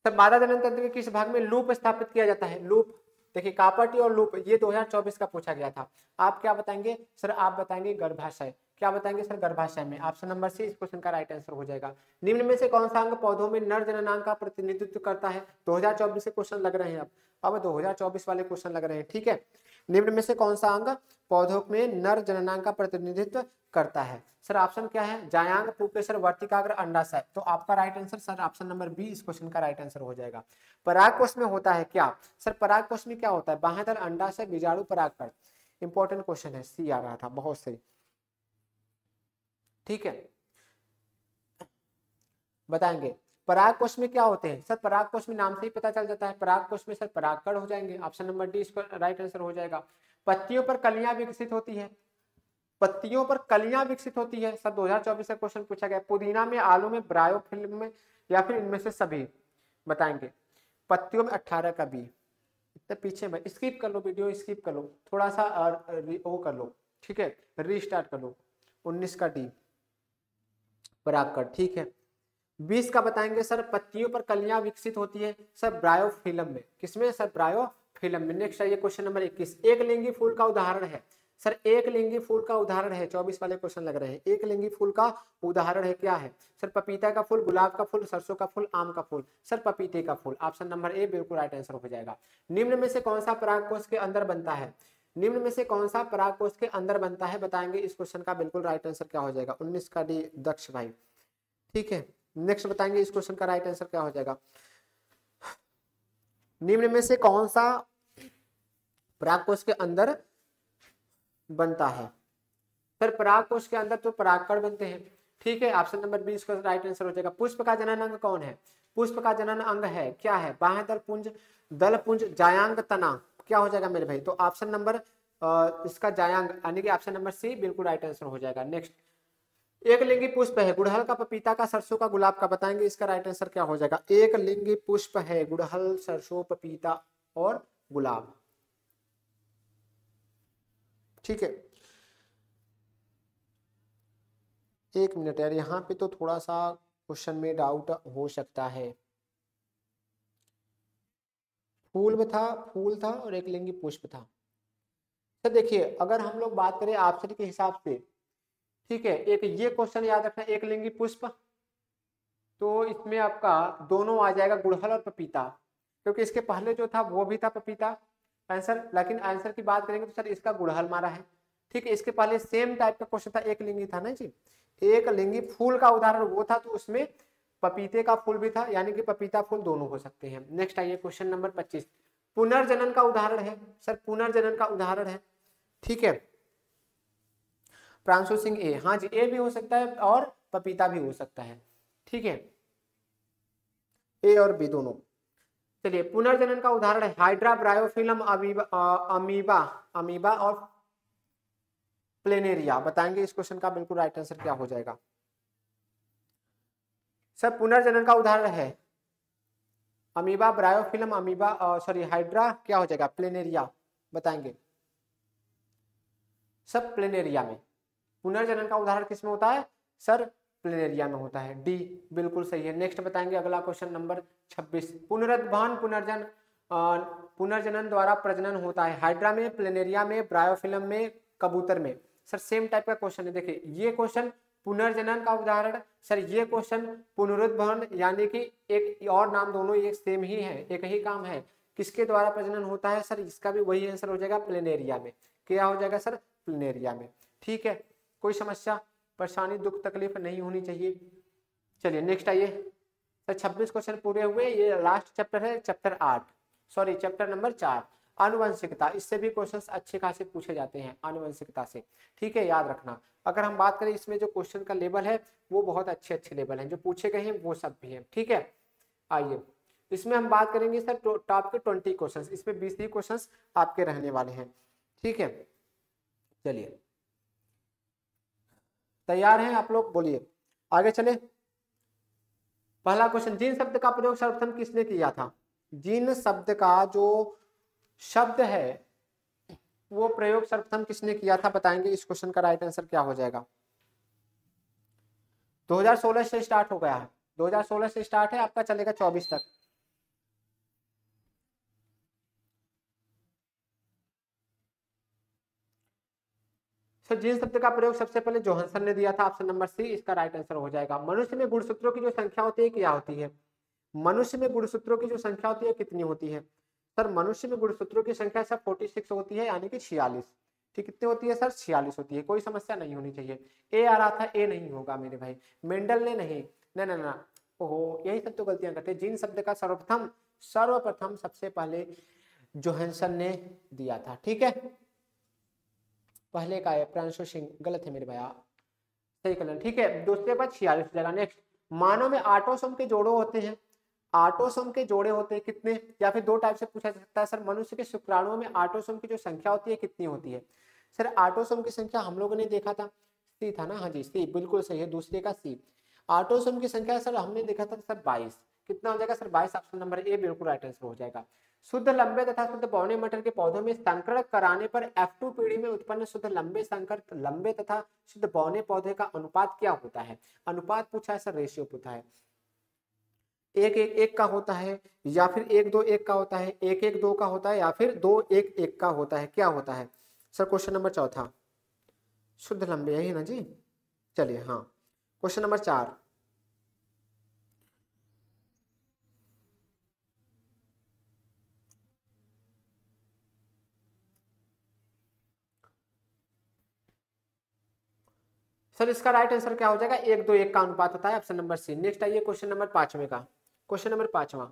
सर मादा जनन तंत्र के किस भाग में लूप स्थापित किया जाता है? लूप, देखिए कॉपर टी और लूप, ये 2024 का पूछा गया था। आप क्या बताएंगे? सर आप बताएंगे गर्भाशय। क्या बताएंगे सर? गर्भाशय में। ऑप्शन नंबर सी इस क्वेश्चन का राइट आंसर हो जाएगा। निम्न में से कौन सा अंग पौधों में नर जननांग का प्रतिनिधित्व करता है? 2024 से क्वेश्चन लग रहे हैं, अब 2024 वाले क्वेश्चन लग रहे हैं, ठीक है। निम्न में से कौन सा अंग पौधों में नर जननांग का प्रतिनिधित्व करता है? सर ऑप्शन क्या है? जायांग, पुंकेसर, वर्तिकाग्र, अंडाशय। तो आपका right answer sir option number B इस क्वेश्चन का राइट आंसर हो जाएगा। परागकोश में होता है क्या? सर परागकोश में क्या होता है? बाह्यदल, अंडाशय, बीजाणु, परागकण। इंपॉर्टेंट क्वेश्चन है, सी आ रहा था, बहुत सही। ठीक है, बताएंगे पराग कोश में क्या होते हैं सर? पराग कोश में नाम से ही पता चल जाता है, पराग कोश में सर परागकण हो जाएंगे, ऑप्शन नंबर डी इसका राइट आंसर हो जाएगा। पत्तियों पर कलियां विकसित होती है, पत्तियों पर कलियां विकसित होती है सर, 2024 का क्वेश्चन पूछा गया। पुदीना में, आलू में, ब्रायोफिल्म में, या फिर इनमें से सभी, बताएंगे। पत्तियों में 18 का बी, इतने पीछे में स्किप कर लो, वीडियो स्किप कर लो, थोड़ा सा वो कर लो, ठीक है, रीस्टार्ट कर लो। 19 का डी परागकण, ठीक है। 20 का बताएंगे सर, पत्तियों पर कलियां विकसित होती है सर ब्रायोफिल्म में, किसमें सर? ब्रायोफिल्म में। नेक्स्ट है क्वेश्चन नंबर 21, एक लिंगी फूल का उदाहरण है सर, एक लिंगी फूल का उदाहरण है, 24 वाले क्वेश्चन लग रहे हैं। एक लिंगी फूल का उदाहरण है, क्या है सर? पपीता का फूल, गुलाब का फूल, सरसों का फूल, आम का फूल, सर पपीते का फूल, ऑप्शन नंबर ए बिल्कुल राइट आंसर हो जाएगा। निम्न में से कौन सा परागकोश के अंदर बनता है? निम्न में से कौन सा परागकोश के अंदर बनता है, बताएंगे। इस क्वेश्चन का बिल्कुल राइट आंसर क्या हो जाएगा? 19 का डी दक्ष भाई, ठीक है। नेक्स्ट बताएंगे इस क्वेश्चन का राइट आंसर क्या हो जाएगा। निम्न में से कौन सा परागकोश के अंदर बनता है सर? परागकोश के अंदर तो परागकण बनते हैं, ठीक है। ऑप्शन नंबर 20 का राइट आंसर हो जाएगा। पुष्प का जनन अंग कौन है? पुष्प का जनन अंग है, क्या है? बाह्य दल पुंज, दल पुंज, जायांग तना, क्या हो जाएगा मेरे भाई? तो ऑप्शन नंबर इसका जायांग यानी कि ऑप्शन नंबर सी बिल्कुल राइट आंसर हो जाएगा। नेक्स्ट, एक लिंगी पुष्प है, गुड़हल का, पपीता का, सरसों का, गुलाब का, बताएंगे इसका राइट आंसर क्या हो जाएगा। एक लिंगी पुष्प है, गुड़हल, सरसों, पपीता और गुलाब, ठीक है। एक मिनट यार, यहाँ पे तो थोड़ा सा क्वेश्चन में डाउट हो सकता है। फूल में था, फूल था और एक लिंगी पुष्प था। तो देखिए अगर हम लोग बात करें ऑप्शन के हिसाब से, ठीक है, एक ये क्वेश्चन याद रखना, एक लिंगी पुष्प, तो इसमें आपका दोनों आ जाएगा, गुड़हल और पपीता, क्योंकि इसके पहले जो था वो भी था पपीता आंसर, लेकिन आंसर की बात करेंगे तो सर इसका गुड़हल मारा है, ठीक है। इसके पहले सेम टाइप का क्वेश्चन था, एक लिंगी था ना जी, एक लिंगी फूल का उदाहरण वो था, तो उसमें पपीते का फूल भी था, यानी कि पपीता फूल दोनों हो सकते हैं। नेक्स्ट आइए क्वेश्चन नंबर 25, पुनर्जनन का उदाहरण है सर, पुनर्जनन का उदाहरण है, ठीक है। प्रांशु सिंह ए, हाँ जी, ए भी हो सकता है और पपीता भी हो सकता है, ठीक है, ए और बी दोनों। चलिए, पुनर्जनन का उदाहरण है हाइड्रा, ब्रायोफिल्म, अमीबा, अमीबा और प्लेनेरिया, बताएंगे इस क्वेश्चन का बिल्कुल राइट आंसर क्या हो जाएगा। सर पुनर्जनन का उदाहरण है amoeba, bryophyllum, amoeba, sorry hydra, क्या हो जाएगा? प्लेनेरिया, बताएंगे। सब प्लेनेरिया में पुनर्जनन का उदाहरण किसमें होता है सर? प्लेनेरिया में होता है, डी बिल्कुल सही है। नेक्स्ट बताएंगे अगला क्वेश्चन नंबर 26, पुनरुत्थान पुनर्जनन द्वारा प्रजनन होता है, हाइड्रा में, प्लेनेरिया में, ब्रायोफिल्म में, कबूतर में। सर सेम टाइप का क्वेश्चन है, देखिए ये क्वेश्चन पुनर्जनन का उदाहरण सर, ये क्वेश्चन पुनरुत्थान, यानी कि एक और नाम, दोनों एक सेम ही है, एक ही काम है। किसके द्वारा प्रजनन होता है सर? इसका भी वही आंसर हो जाएगा, प्लेनेरिया में। क्या हो जाएगा सर? प्लेनेरिया में, ठीक है। कोई समस्या, परेशानी, दुख, तकलीफ नहीं होनी चाहिए। चलिए नेक्स्ट आइए सर, 26 क्वेश्चन पूरे हुए, ये लास्ट चैप्टर है, चैप्टर 8, सॉरी चैप्टर नंबर 4, आनुवंशिकता। इससे भी क्वेश्चंस अच्छे खासे पूछे जाते हैं आनुवंशिकता से, ठीक है, याद रखना। अगर हम बात करें इसमें जो क्वेश्चन का लेवल है वो बहुत अच्छे अच्छे लेवल हैं, जो पूछे गए हैं वो सब भी है, ठीक है। आइए इसमें हम बात करेंगे सर टॉप के 20 क्वेश्चंस, इसमें 20 ही क्वेश्चंस आपके रहने वाले हैं, ठीक है। चलिए तैयार हैं आप लोग? बोलिए आगे चले। पहला क्वेश्चन, जीन शब्द का प्रयोग सर्वप्रथम किसने किया था? जीन शब्द का जो शब्द है वो प्रयोग सर्वप्रथम किसने किया था, बताएंगे। इस क्वेश्चन का राइट आंसर क्या हो जाएगा। 2016 से स्टार्ट हो गया है, 2016 से स्टार्ट है आपका, चलेगा 24 तक। तो जीन शब्द का प्रयोग सबसे पहले जोहानसन ने दिया था, ऑप्शन नंबर सी इसका राइट आंसर हो जाएगा। मनुष्य में गुणसूत्रों की जो संख्या होती है क्या होती है? मनुष्य में गुणसूत्रों की जो संख्या होती है कितनी होती है सर? मनुष्य में गुणसूत्रों की संख्या सर 46 होती है, यानी कि 46, ठीक, कितनी होती है सर? 46 होती है, कोई समस्या नहीं होनी चाहिए। ए आ रहा था, ए नहीं होगा मेरे भाई, मेंडल ने नहीं, ना ना ना, ओहो यही सब तो गलतियां करते हैं। जीन शब्द का सर्वप्रथम सबसे पहले जोहानसन ने दिया था, ठीक है। पहले का है प्रांशु सिंह, गलत है मेरे भैया, सही करना। ठीक है, दूसरे पर 46 हो जाएगा। नेक्स्ट, मानव में ऑटोसोम के जोड़े होते हैं, ऑटोसोम के जोड़े होते हैं कितने, या फिर दो टाइप से पूछा जा सकता है सर, मनुष्य के शुक्राणुओं में ऑटोसोम की जो संख्या होती है कितनी होती है। सर ऑटोसोम की संख्या हम लोगों ने देखा था, सी था ना, हाँ जी सी बिल्कुल सही है, दूसरे का सी। ऑटोसोम की संख्या सर हमने देखा था सर 22, कितना हो जाएगा सर 22, ऑप्शन नंबर ए बिल्कुल राइट आंसर हो जाएगा। शुद्ध लंबे तथा शुद्ध बौने मटर के पौधों में संकरण कराने पर F2 पीढ़ी में उत्पन्न शुद्ध लंबे संकर लंबे तथा शुद्ध बौने पौधे का अनुपात क्या होता है। अनुपात पूछा है सर, रेशियो पूछा है, एक एक एक का होता है, या फिर एक दो एक का होता है, एक एक दो का होता है, या फिर दो एक एक का होता है, क्या होता है सर। क्वेश्चन नंबर चौथा, शुद्ध लंबे, यही ना जी। चलिए हाँ, क्वेश्चन नंबर 4, सर इसका राइट आंसर क्या हो जाएगा, एक दो एक का अनुपात होता है, ऑप्शन नंबर सी। नेक्स्ट आइए क्वेश्चन नंबर 5वें का, क्वेश्चन नंबर 5वां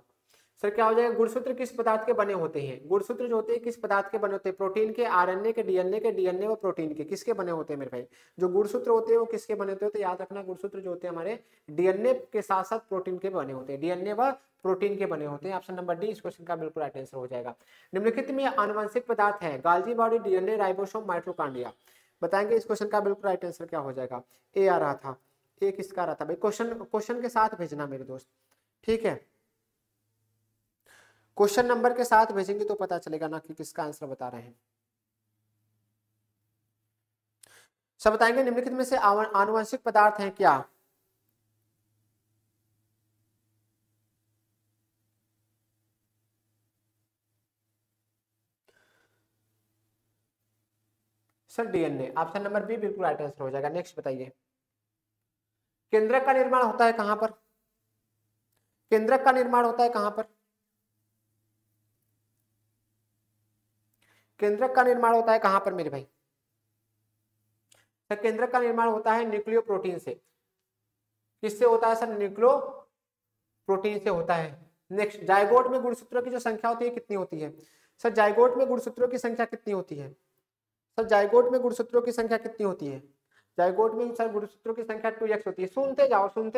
सर क्या हो जाएगा, गुणसूत्र किस पदार्थ के बने होते हैं। गुणसूत्र जो होते हैं किस पदार्थ के बने होते हैं, प्रोटीन के, आरएनए के, डीएनए के, डीएनए व प्रोटीन के, किसके बने होते हैं मेरे भाई। जो गुणसूत्र होते हैं वो किसके बने होते हैं, तो याद रखना गुणसूत्र जो होते हैं हमारे डीएनए के साथ साथ प्रोटीन के बने होते हैं, डीएनए व प्रोटीन के बने होते हैं। ऑप्शन नंबर डी इस क्वेश्चन का बिल्कुल राइट आंसर हो जाएगा। निम्नलिखित में आनुवंशिक पदार्थ है, गाल्जी बॉडी, डीएनए, राइबोसोम, माइटोकॉन्ड्रिया। बताएंगे इस क्वेश्चन का बिल्कुल राइट आंसर क्या हो जाएगा। ए आ रहा था, ए किसका आ रहा था भाई, क्वेश्चन क्वेश्चन के साथ भेजना मेरे दोस्त, ठीक है, क्वेश्चन नंबर के साथ भेजेंगे तो पता चलेगा ना कि किसका आंसर बता रहे हैं। सब बताएंगे निम्नलिखित में से आनुवंशिक पदार्थ हैं क्या। Sir DNA, option number B बिल्कुल राइट आंसर हो जाएगा। नेक्स्ट बताइए, केंद्रक का निर्माण होता है कहां पर, केंद्रक का निर्माण होता है कहां पर, केंद्रक का निर्माण होता है कहां पर मेरे भाई। सर केंद्रक का निर्माण होता है न्यूक्लियो प्रोटीन से, किससे होता है सर, न्यूक्लियो प्रोटीन से होता है। नेक्स्ट, जायगोट में गुणसूत्रों की जो संख्या होती है कितनी होती है। सर जायगोट में गुणसूत्रों की संख्या कितनी होती है, सर जायगोट में गुणसूत्रों की संख्या कितनी होती है। जायगोट में सर गुणसूत्रों की संख्या 2x होती है। सुनते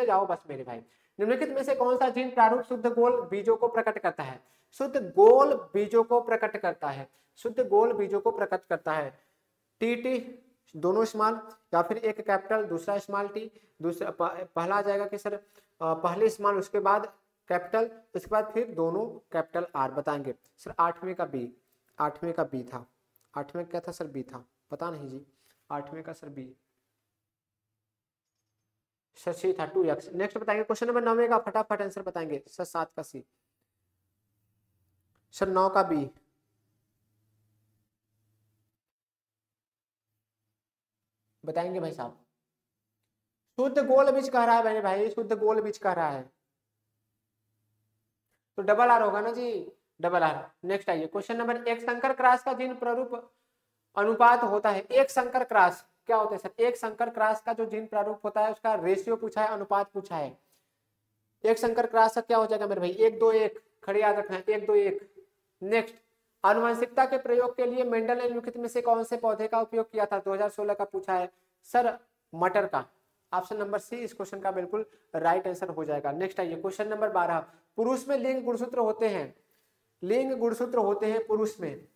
जाओ बस मेरे भाई। निम्नलिखित में से कौन सा जीन प्रारूप शुद्ध गोल बीजों को प्रकट करता है, शुद्ध गोल बीजों को प्रकट करता है, शुद्ध गोल बीजों को प्रकट करता है। टी दोनों स्मॉल, या फिर एक कैपिटल दूसरा स्मॉल टी, दूसरा पहला आ जाएगा कि सर पहले स्मॉल उसके बाद कैपिटल, उसके बाद फिर दोनों कैपिटल आर। बताएंगे सर 8वें का बी, 8वें का बी था, 8वें क्या था सर, बी था, पता नहीं जी, 8वें का सर बी, सर सी था 2x। नेक्स्ट बताएंगे क्वेश्चन नंबर 9 का, फटाफट आंसर बताएंगे सर, 7 का सी, सर 9 का बी। बताएंगे भाई साहब, शुद्ध गोल बीज कह रहा है मेरे भाई, शुद्ध गोल बीज कह रहा है, तो डबल आर होगा ना जी, डबल आर। नेक्स्ट आइए क्वेश्चन नंबर, एक संकर क्रॉस का जीन प्रारूप अनुपात होता है। एक संकर क्रॉस क्या होता है सर, एक संकर क्रॉस का जो जीन प्रारूप होता है उसका रेशियो पूछा है, अनुपात पूछा है। एक संकर क्रॉस का क्या हो जाएगा मेरे भाई, 1 2 1, खड़े याद रखना है 1 2 1। नेक्स्ट, आनुवंशिकता के प्रयोग के लिए मेंडल ने निम्नलिखित में से कौन से पौधे का उपयोग किया था, 2016 का पूछा है सर, मटर का। ऑप्शन नंबर सी इस क्वेश्चन का बिल्कुल राइट आंसर हो जाएगा। नेक्स्ट आइए क्वेश्चन नंबर 12, पुरुष में लिंग गुणसूत्र होते हैं, लिंग गुणसूत्र होते हैं पुरुष में।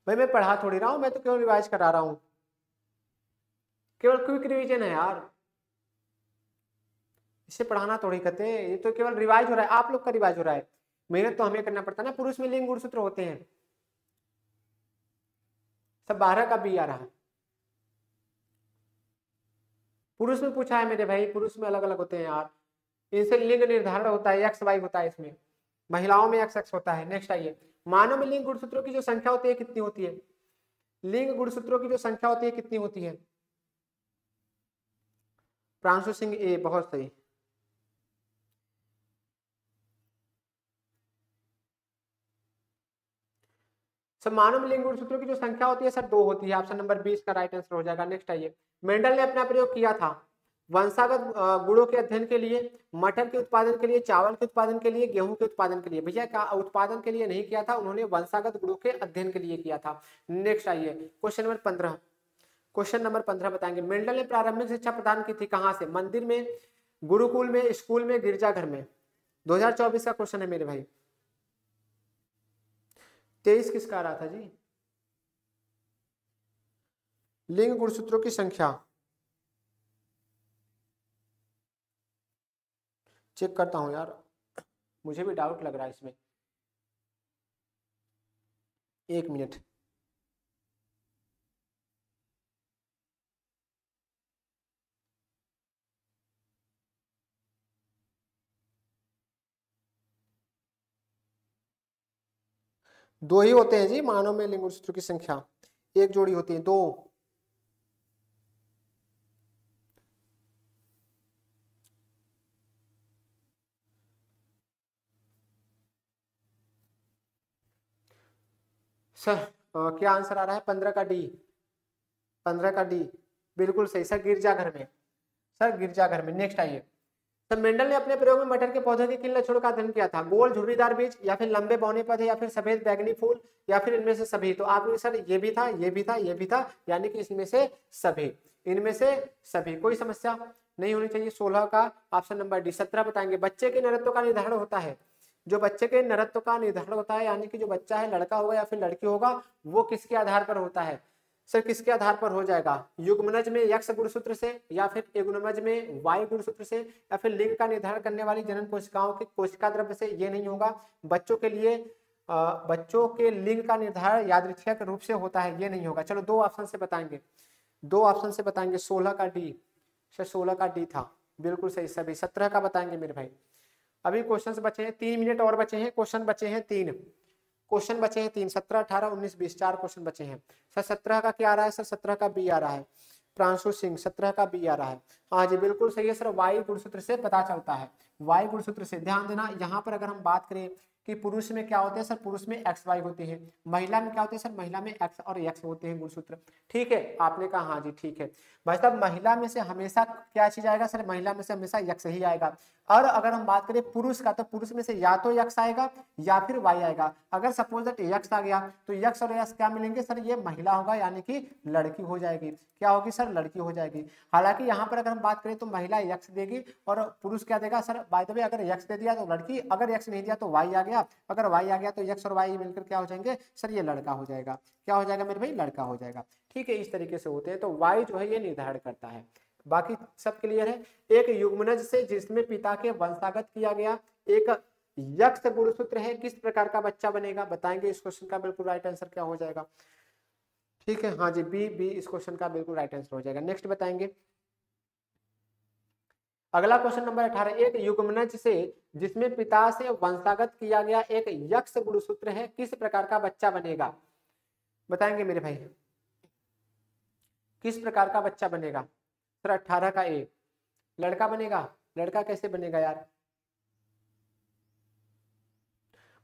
भाई मैं पढ़ा थोड़ी रहा हूं, मैं तो केवल रिवाइज करा रहा हूं, केवल क्विक रिवीजन है यार, इसे पढ़ाना थोड़ी कहते हैं, ये तो केवल रिवाइज हो रहा है, आप लोग का रिवाइज हो रहा है, मेहनत तो हमें करना पड़ता है ना। पुरुष में लिंग गुणसूत्र होते हैं, सब 12 का बी आ रहा है। पुरुष में पूछा है मेरे भाई, पुरुष में अलग अलग होते हैं यार, इनसे लिंग निर्धारण होता है, एक्स वाई होता है इसमें, महिलाओं में एक्स एक्स होता है। नेक्स्ट आइए, मानव में लिंग गुणसूत्रों की जो संख्या होती है कितनी होती है, लिंग गुणसूत्रों की जो संख्या होती है कितनी होती है। प्रांशु सिंह ए, बहुत सही। सर मानव में लिंग गुणसूत्रों की जो संख्या होती है सर 2 होती है, ऑप्शन नंबर 20 का राइट आंसर हो जाएगा। नेक्स्ट आइए, मेंडल ने अपना प्रयोग किया था, वंशागत गुणों के अध्ययन के लिए, मटर के उत्पादन के लिए, चावल के उत्पादन के लिए, गेहूं के उत्पादन के लिए। भैया का उत्पादन के लिए नहीं किया था उन्होंने, वंशागत गुणों के अध्ययन के लिए किया था। नेक्स्ट आइए क्वेश्चन नंबर 15। क्वेश्चन नंबर 15 बताएंगे, मेंडल ने प्रारंभिक शिक्षा प्रदान की थी कहां से? मंदिर में, गुरुकुल में, स्कूल में, गिरजाघर में। 2024 का क्वेश्चन है मेरे भाई। 23 किसका आ रहा था जी? लिंग गुणसूत्रों की संख्या चेक करता हूं यार, मुझे भी डाउट लग रहा है इसमें, एक मिनट। दो ही होते हैं जी मानव में लिंग गुणसूत्रों की संख्या, एक जोड़ी होती है, दो। सर क्या आंसर आ रहा है? 15 का डी, 15 का डी बिल्कुल सही सर, गिरजाघर में। सर गिरजाघर में। नेक्स्ट आइए सर, मेंडल ने अपने प्रयोग में मटर के पौधे के किन लक्षणों का अध्ययन किया था? गोल झुर्रीदार बीज, या फिर लंबे बौने पौधे, या फिर सफेद बैगनी फूल, या फिर इनमें से सभी? तो आपने सर ये भी था, ये भी था, ये भी था, यानी कि इसमें से सभी, इनमें से सभी, कोई समस्या नहीं होनी चाहिए। 16 का ऑप्शन नंबर डी। 17 बताएंगे, बच्चे के नरत्व का निर्धारण होता है, जो बच्चे के नरत्व का निर्धारण होता है, यानी कि जो बच्चा है लड़का होगा या फिर लड़की होगा, वो किसके आधार पर होता है? सर किसके आधार पर हो जाएगा? युग्मनज में यक्ष गुणसूत्र से, या फिर युग्मनज में वाई गुणसूत्र से, या फिर लिंग का निर्धारण करने वाली जनन कोशिकाओं के कोशिका द्रव्य से? ये नहीं होगा। बच्चों के लिए बच्चों के लिंग का निर्धारण यादृच्छिक रूप से होता है, ये नहीं होगा। चलो दो ऑप्शन से बताएंगे, दो ऑप्शन से बताएंगे। 16 का डी, सर 16 का डी था बिल्कुल सही सभी। 17 का बताएंगे मेरे भाई। अभी क्वेश्चन बचे हैं 3 मिनट और बचे हैं, क्वेश्चन बचे हैं 3, क्वेश्चन बचे हैं 3, 17, 18, 19, 20, 4 क्वेश्चन बचे हैं। सर 17 का क्या आ रहा है? सर 17 का बी आ रहा है, प्रांशु सिंह 17 का बी आ रहा है। हाँ जी बिल्कुल सही है सर, वायु गुणसूत्र से पता चलता है, वायु गुणसूत्र से। ध्यान देना यहाँ पर अगर हम बात करें कि पुरुष में क्या होते हैं सर, पुरुष में एक्स वाई होते हैं, महिला में क्या होते हैं सर, महिला में एक्स और एक्स होते हैं गुणसूत्र। ठीक है, आपने कहा हाँ जी ठीक है भाई साहब। महिला में से हमेशा क्या चीज आएगा सर? महिला में से हमेशा यक्स ही आएगा। और अगर हम बात करें पुरुष का, तो पुरुष में से या तो यक्स आएगा या फिर वाई आएगा। अगर सपोज दैट यक्स आ गया तो यक्स और यक्स क्या मिलेंगे सर? ये महिला होगा, यानी कि लड़की हो जाएगी। क्या होगी सर? लड़की हो जाएगी। हालांकि यहाँ पर अगर हम बात करें तो महिला यक्स देगी और पुरुष क्या देगा सर? बाय द वे अगर यक्स दे दिया तो लड़की, अगर यक्स नहीं दिया तो वाई आ गया, अगर वाई आ गया तो यक्स और वाई मिलकर क्या हो जाएंगे सर? ये लड़का हो जाएगा। क्या हो जाएगा मेरे भाई? लड़का हो जाएगा। ठीक है, इस तरीके से होते हैं। तो वाई जो है ये निर्धारण करता है। बाकी सब क्लियर है। एक युग्मनज से जिसमें पिता के वंशागत किया गया एक यक्ष गुणसूत्र है, किस प्रकार का बच्चा बनेगा? बताएंगे। इस क्वेश्चन का बिल्कुल राइट आंसर क्या हो जाएगा? ठीक है, हाँ जी बी, बी इस क्वेश्चन का बिल्कुल राइट आंसर हो जाएगा। नेक्स्ट बताएंगे अगला क्वेश्चन नंबर 18, एक युग्मनज से जिसमें पिता से वंशागत किया गया एक यक्ष गुणसूत्र है, किस प्रकार का बच्चा बनेगा? बताएंगे मेरे भाई, किस प्रकार का बच्चा बनेगा? सर 18 का ए, लड़का बनेगा। लड़का कैसे बनेगा यार?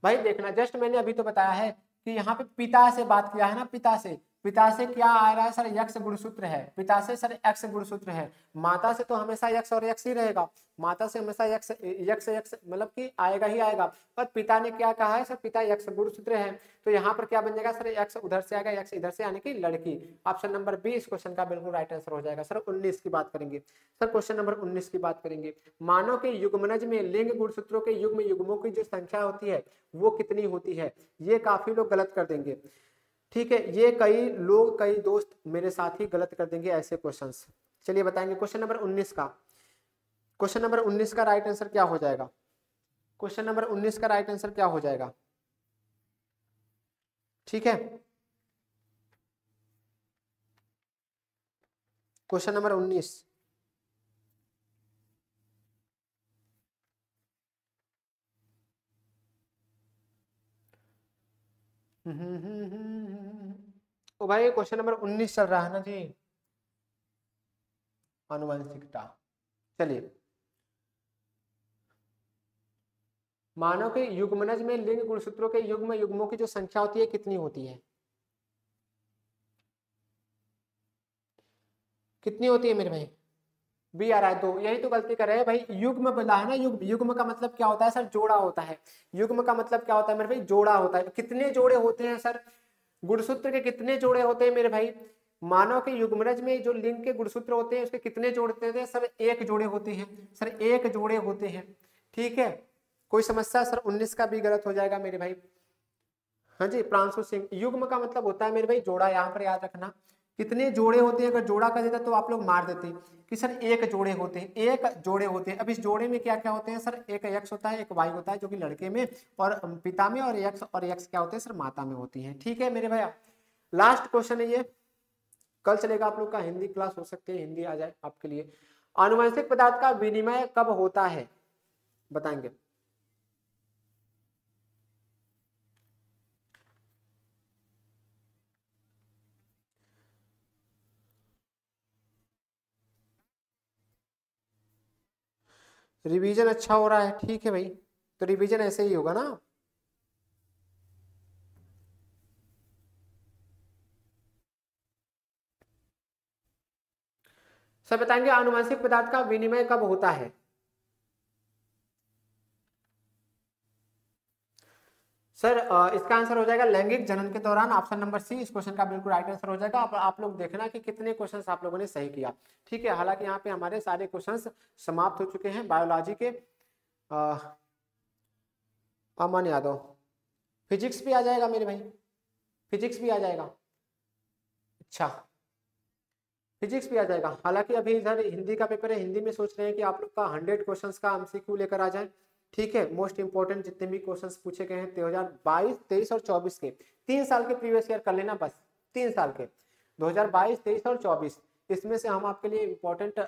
भाई देखना, जस्ट मैंने अभी तो बताया है कि यहाँ पे पिता से बात किया है ना, पिता से। पिता से क्या आ रहा है सर? यक्ष गुणसूत्र है। पिता से सर एक्स गुणसूत्र है। माता से तो हमेशा यक्ष और यक्ष ही रहेगा, माता से हमेशा यक्ष यक्ष यक्ष मतलब कि आएगा ही आएगा। पर पिता ने क्या कहा है सर? पिता यक्ष गुणसूत्र है, तो यहाँ पर क्या बन जाएगा सर? यक्ष उधर से आएगा, यक्ष इधर से, यानी कि लड़की। ऑप्शन नंबर बी इस क्वेश्चन का बिल्कुल राइट आंसर हो जाएगा। सर 19 की बात करेंगे, सर क्वेश्चन नंबर 19 की बात करेंगे। मानव के युग्मनज में लिंग गुणसूत्रों के युग्म युग्मों की जो संख्या होती है वो कितनी होती है? ये काफी लोग गलत कर देंगे। ठीक है, ये कई लोग, कई दोस्त मेरे साथ ही गलत कर देंगे ऐसे क्वेश्चंस। चलिए बताएंगे क्वेश्चन नंबर 19 का। क्वेश्चन नंबर 19 का राइट आंसर क्या हो जाएगा? क्वेश्चन नंबर 19 का राइट आंसर क्या हो जाएगा? ठीक है, क्वेश्चन नंबर 19। ओ भाई क्वेश्चन नंबर 19 चल रहा है ना जी, आनुवंशिकता। चलिए, मानव के युग्मनज में लिंग गुणसूत्रों के युग्म युग्मों की जो संख्या होती है कितनी होती है? कितनी होती है मेरे भाई? बी आ रहा है 2, यही तो गलती कर रहे हैं भाई। युग्म बोला है ना, युग्म का मतलब क्या होता है सर? जोड़ा होता है। युग्म का मतलब क्या होता है मेरे भाई? जोड़ा होता है। कितने जोड़े होते हैं सर? गुणसूत्र के कितने जोड़े होते हैं मेरे भाई? मानव के युग्मनज में जो लिंग के गुणसूत्र होते हैं उसके कितने जोड़े होते हैं सर? 1 जोड़े होते हैं सर, 1 जोड़े होते हैं। ठीक है, कोई समस्या सर? 19 का भी गलत हो जाएगा मेरे भाई। हाँ जी, प्रांशु सिंह, युग्म का मतलब होता है मेरे भाई जोड़ा, यहाँ पर याद रखना। कितने जोड़े होते हैं? अगर जोड़ा कर देता तो आप लोग मार देते कि सर 1 जोड़े होते हैं, 1 जोड़े होते हैं। अब इस जोड़े में क्या क्या होते हैं सर? एक एक्स होता है, एक वाई होता है, जो कि लड़के में और पिता में, और एक्स क्या होते हैं सर? माता में होती है। ठीक है मेरे भैया, लास्ट क्वेश्चन है ये। कल चलेगा आप लोग का हिंदी क्लास, हो सकते हैं हिंदी आ जाए आपके लिए। आनुवंशिक पदार्थ का विनिमय कब होता है? बताएंगे। रिवीजन अच्छा हो रहा है, ठीक है भाई, तो रिवीजन ऐसे ही होगा ना। सर बताएंगे आनुवंशिक पदार्थ का विनिमय कब होता है? सर इसका आंसर हो जाएगा लैंगिक जनन के दौरान, ऑप्शन नंबर सी इस क्वेश्चन का बिल्कुल राइट आंसर हो जाएगा। आप लोग देखना कि कितने क्वेश्चंस आप लोगों ने सही किया। ठीक है, हालांकि यहाँ पे हमारे सारे क्वेश्चंस समाप्त हो चुके हैं बायोलॉजी के। अमन यादव, फिजिक्स भी आ जाएगा मेरे भाई, फिजिक्स भी आ जाएगा। अच्छा, फिजिक्स भी आ जाएगा। हालांकि अभी इधर हिंदी का पेपर है, हिंदी में सोच रहे हैं कि आप लोग का 100 क्वेश्चंस का एमसीक्यू लेकर आ जाए। ठीक है, मोस्ट इंपोर्टेंट जितने भी क्वेश्चंस पूछे गए हैं 2022, 23 और 24 के, 3 साल के प्रीवियस ईयर कर लेना बस, 3 साल के 2022, 23 और 24, इसमें से हम आपके लिए इंपॉर्टेंट